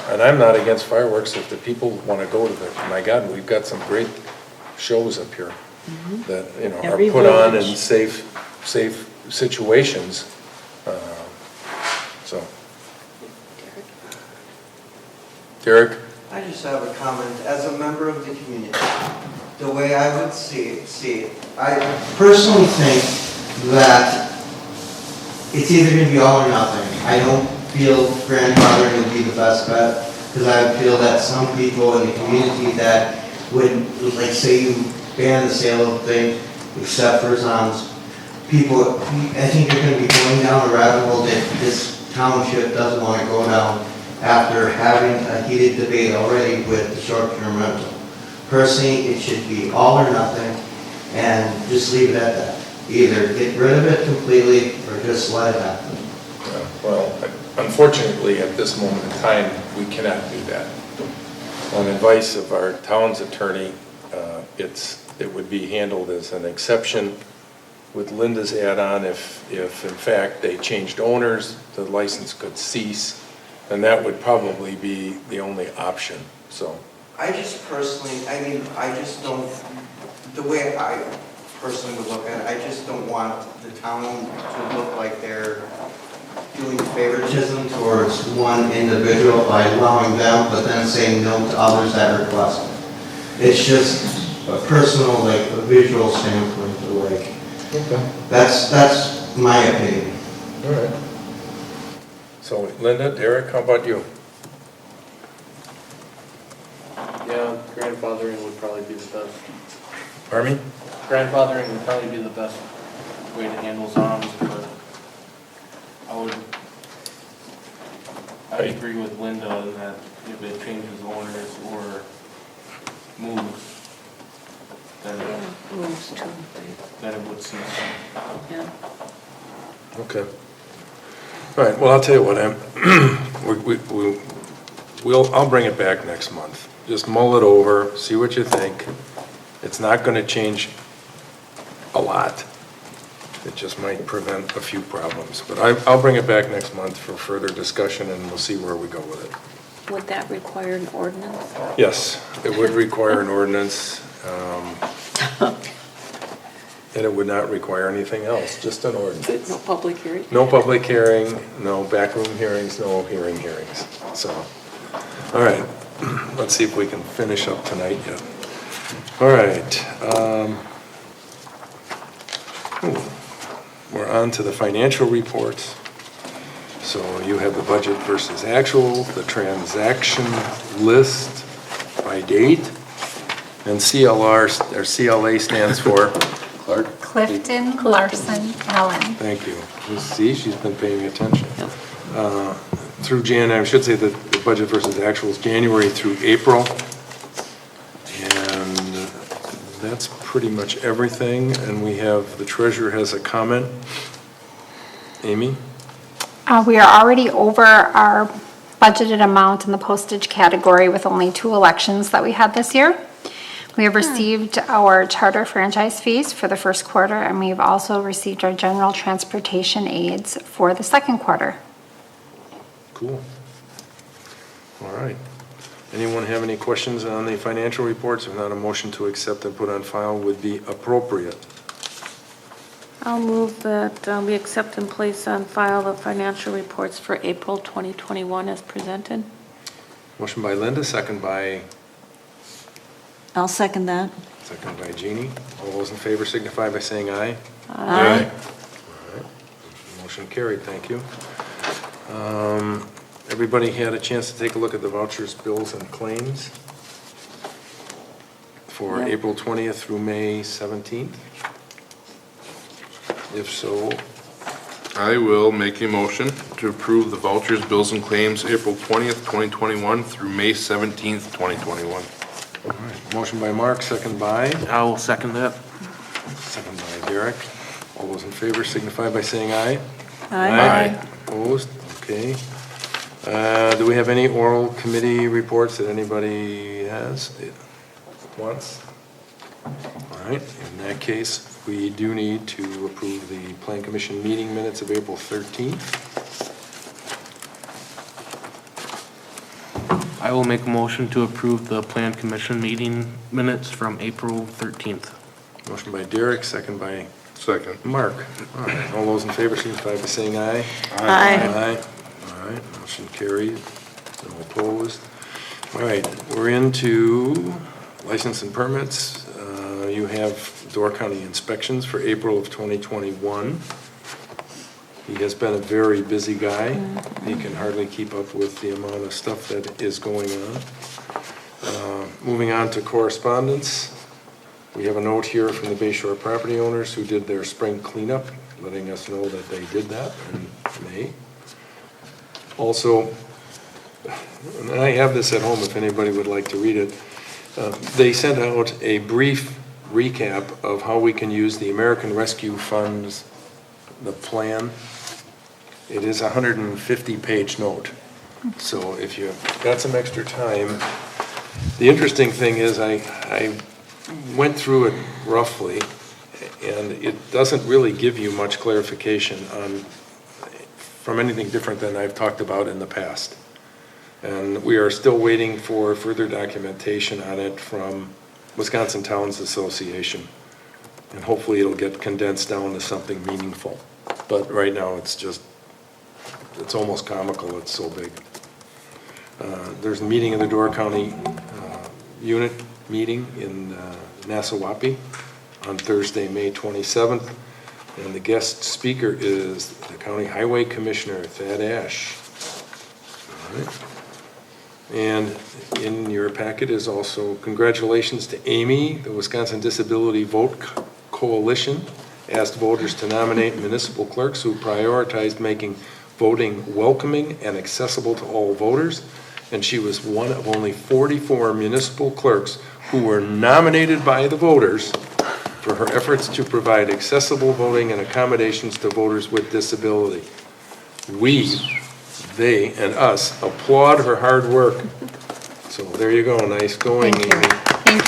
[SPEAKER 1] And I'm not against fireworks if the people want to go to the, my God, we've got some great shows up here that, you know, are
[SPEAKER 10] Every
[SPEAKER 1] put on in
[SPEAKER 10] village.
[SPEAKER 1] safe situations. So. Derek?
[SPEAKER 13] I just have a comment. As a member of the community, the way I would see it, I personally think that it's either gonna be all or nothing. I don't feel grandfathering would be the best bet, because I feel that some people in the community that would, like, say you ban the sale of things, except for zones, people, I think you're gonna be going down a rabbit hole that this township doesn't want to go down after having a heated debate already with the short-term rental. Personally, it should be all or nothing, and just leave it at that. Either get rid of it completely, or just let it happen.
[SPEAKER 1] Well, unfortunately, at this moment in time, we cannot do that. On advice of our town's attorney, it would be handled as an exception with Linda's add-on. If in fact they changed owners, the license could cease, and that would probably be the only option, so.
[SPEAKER 13] I just personally, I just don't, the way I personally would look at it, I just don't want the town to look like they're doing favoritism towards one individual by allowing them, but then saying no to others that request it. It's just a personal, like, a visual standpoint, like, that's my opinion.
[SPEAKER 1] All right. So Linda, Derek, how about you?
[SPEAKER 7] Yeah, grandfathering would probably be the best.
[SPEAKER 1] Pardon me?
[SPEAKER 7] Grandfathering would probably be the best way to handle zones, but I agree with Linda in that if it changes owners or moves, then
[SPEAKER 9] Moves too.
[SPEAKER 7] it would cease.
[SPEAKER 9] Yeah.
[SPEAKER 1] Okay. All right, well, I'll tell you what, I'll bring it back next month. Just mull it over, see what you think. It's not gonna change a lot. It just might prevent a few problems. But I'll bring it back next month for further discussion, and we'll see where we go with it.
[SPEAKER 9] Would that require an ordinance?
[SPEAKER 1] Yes, it would require an ordinance, and it would not require anything else, just an ordinance.
[SPEAKER 9] No public hearing?
[SPEAKER 1] No public hearing, no backroom hearings, no hearings. So, all right, let's see if we can finish up tonight yet. All right. We're on to the financial reports. So you have the budget versus actual, the transaction list by date, and CLR, or CLA stands for? Clark?
[SPEAKER 2] Clifton Larson Allen.
[SPEAKER 1] Thank you. See, she's been paying attention. Through I should say that the budget versus actual is January through April. And that's pretty much everything. And we have, the treasurer has a comment. Amy?
[SPEAKER 2] We are already over our budgeted amount in the postage category with only 2 elections that we had this year. We have received our charter franchise fees for the first quarter, and we've also received our general transportation aids for the second quarter.
[SPEAKER 1] Cool. All right. Anyone have any questions on the financial reports? If not, a motion to accept and put on file would be appropriate.
[SPEAKER 9] I'll move that we accept and place on file the financial reports for April 2021 as presented.
[SPEAKER 1] Motion by Linda, second by
[SPEAKER 10] I'll second that.
[SPEAKER 1] Second by Jeannie. All those in favor signify by saying aye.
[SPEAKER 10] Aye.
[SPEAKER 1] All right. Motion carried, thank you. Everybody had a chance to take a look at the vouchers, bills, and claims for
[SPEAKER 9] Yep.
[SPEAKER 1] April 20th through May 17th? If so,
[SPEAKER 11] I will make a motion to approve the vouchers, bills, and claims April 20th, 2021 through May 17th, 2021.
[SPEAKER 1] all right. Motion by Mark, second by?
[SPEAKER 7] I will second that.
[SPEAKER 1] Second by Derek. All those in favor signify by saying aye.
[SPEAKER 10] Aye.
[SPEAKER 1] Opposed? Okay. Do we have any oral committee reports that anybody has? Wants? All right, in that case, we do need to approve the Plan Commission meeting minutes of April 13th.
[SPEAKER 7] I will make a motion to approve the Plan Commission meeting minutes from April 13th.
[SPEAKER 1] Motion by Derek, second by
[SPEAKER 11] Second.
[SPEAKER 1] Mark. All right, all those in favor signify by saying aye.
[SPEAKER 9] Aye.
[SPEAKER 1] All right, motion carried, no opposed. All right, we're into license and permits. You have Door County inspections for April of 2021. He has been a very busy guy. He can hardly keep up with the amount of stuff that is going on. Moving on to correspondence, we have a note here from the Bay Shore property owners who did their spring cleanup, letting us know that they did that in May. Also, and I have this at home if anybody would like to read it, they sent out a brief recap of how we can use the American Rescue Funds, the plan. It is a 150-page note. So if you've got some extra time, the interesting thing is I went through it roughly, and it doesn't really give you much clarification from anything different than I've talked about in the past. And we are still waiting for further documentation on it from Wisconsin Towns Association. And hopefully it'll get condensed down to something meaningful. But right now it's almost comical, it's so big. There's a meeting of the Door County unit meeting in Nassau on Thursday, May 27th. And the guest speaker is the County Highway Commissioner, Thad Ash. All right. And in your packet is also congratulations to Amy. The Wisconsin Disability Vote Coalition asked voters to nominate municipal clerks who prioritized making voting welcoming and accessible to all voters. And she was one of only 44 municipal clerks who were nominated by the voters for her efforts to provide accessible voting and accommodations to voters with disability. They and us applaud her hard work. So there you go, nice going,
[SPEAKER 2] Thank you.
[SPEAKER 1] Amy.
[SPEAKER 2] Thank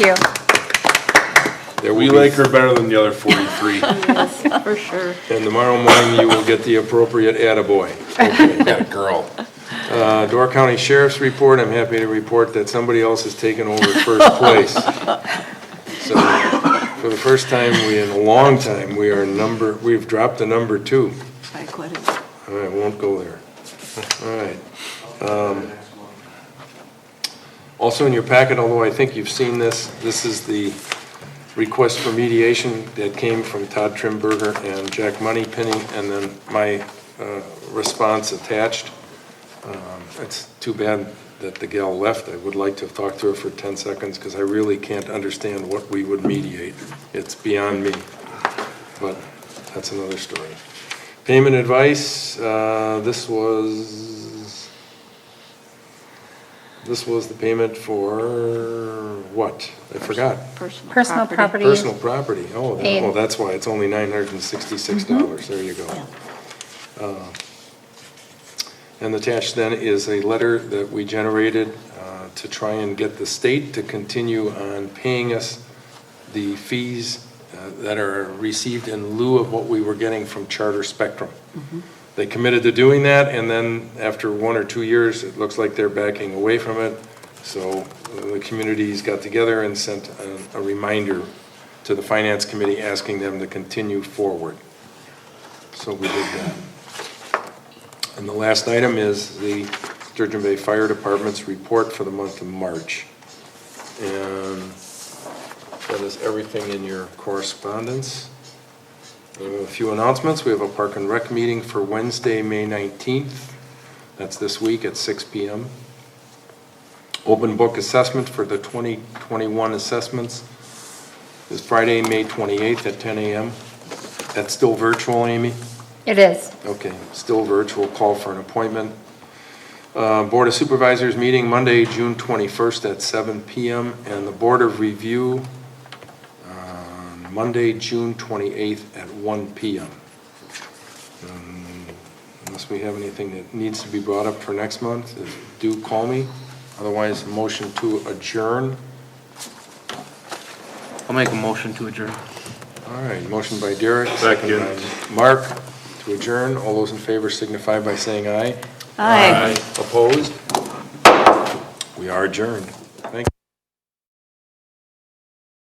[SPEAKER 2] you.
[SPEAKER 11] We like her better than the other 43.
[SPEAKER 10] Yes, for sure.
[SPEAKER 1] And tomorrow morning, you will get the appropriate attaboy. Okay.
[SPEAKER 3] Got a girl.
[SPEAKER 1] Door County Sheriff's Report, I'm happy to report that somebody else has taken over first place. So, for the first time in a long time, we've dropped to number 2.
[SPEAKER 10] I quit it.
[SPEAKER 1] All right, won't go there. All right. Also in your packet, although I think you've seen this is the request for mediation that came from Todd Trimberger and Jack Moneypenny, and then my response attached. It's too bad that the gal left. I would like to have talked to her for 10 seconds because I really can't understand what we would mediate. It's beyond me, but that's another story. Payment advice, this was the payment for what? I forgot.
[SPEAKER 2] Personal property.
[SPEAKER 1] Personal property.
[SPEAKER 2] Aid.
[SPEAKER 1] Oh, that's why it's only $966. There you go. And attached then is a letter that we generated to try and get the state to continue on paying us the fees that are received in lieu of what we were getting from Charter Spectrum. They committed to doing that, and then after 1 or 2 years, it looks like they're backing away from it. So the communities got together and sent a reminder to the Finance Committee asking them to continue forward. So we did that. And the last item is the Sturgeon Bay Fire Department's report for the month of March. And that is everything in your correspondence. We have a few announcements. We have a Park and Rec meeting for Wednesday, May 19th. That's this week at 6 p.m. Open book assessment for the 2021 assessments is Friday, May 28th at 10 a.m. That's still virtual, Amy?
[SPEAKER 2] It is.
[SPEAKER 1] Okay, still virtual. Call for an appointment. Board of Supervisors meeting Monday, June 21st at 7 p.m. And the Board of Review Monday, June 28th at 1 p.m. Unless we have anything that needs to be brought up for next month, do call me. Otherwise, motion to adjourn.
[SPEAKER 7] I'll make a motion to adjourn.
[SPEAKER 1] All right, motion by Derek,
[SPEAKER 11] Second.
[SPEAKER 1] second by Mark to adjourn. All those in favor signify by saying aye.
[SPEAKER 10] Aye.
[SPEAKER 1] Opposed? We are adjourned.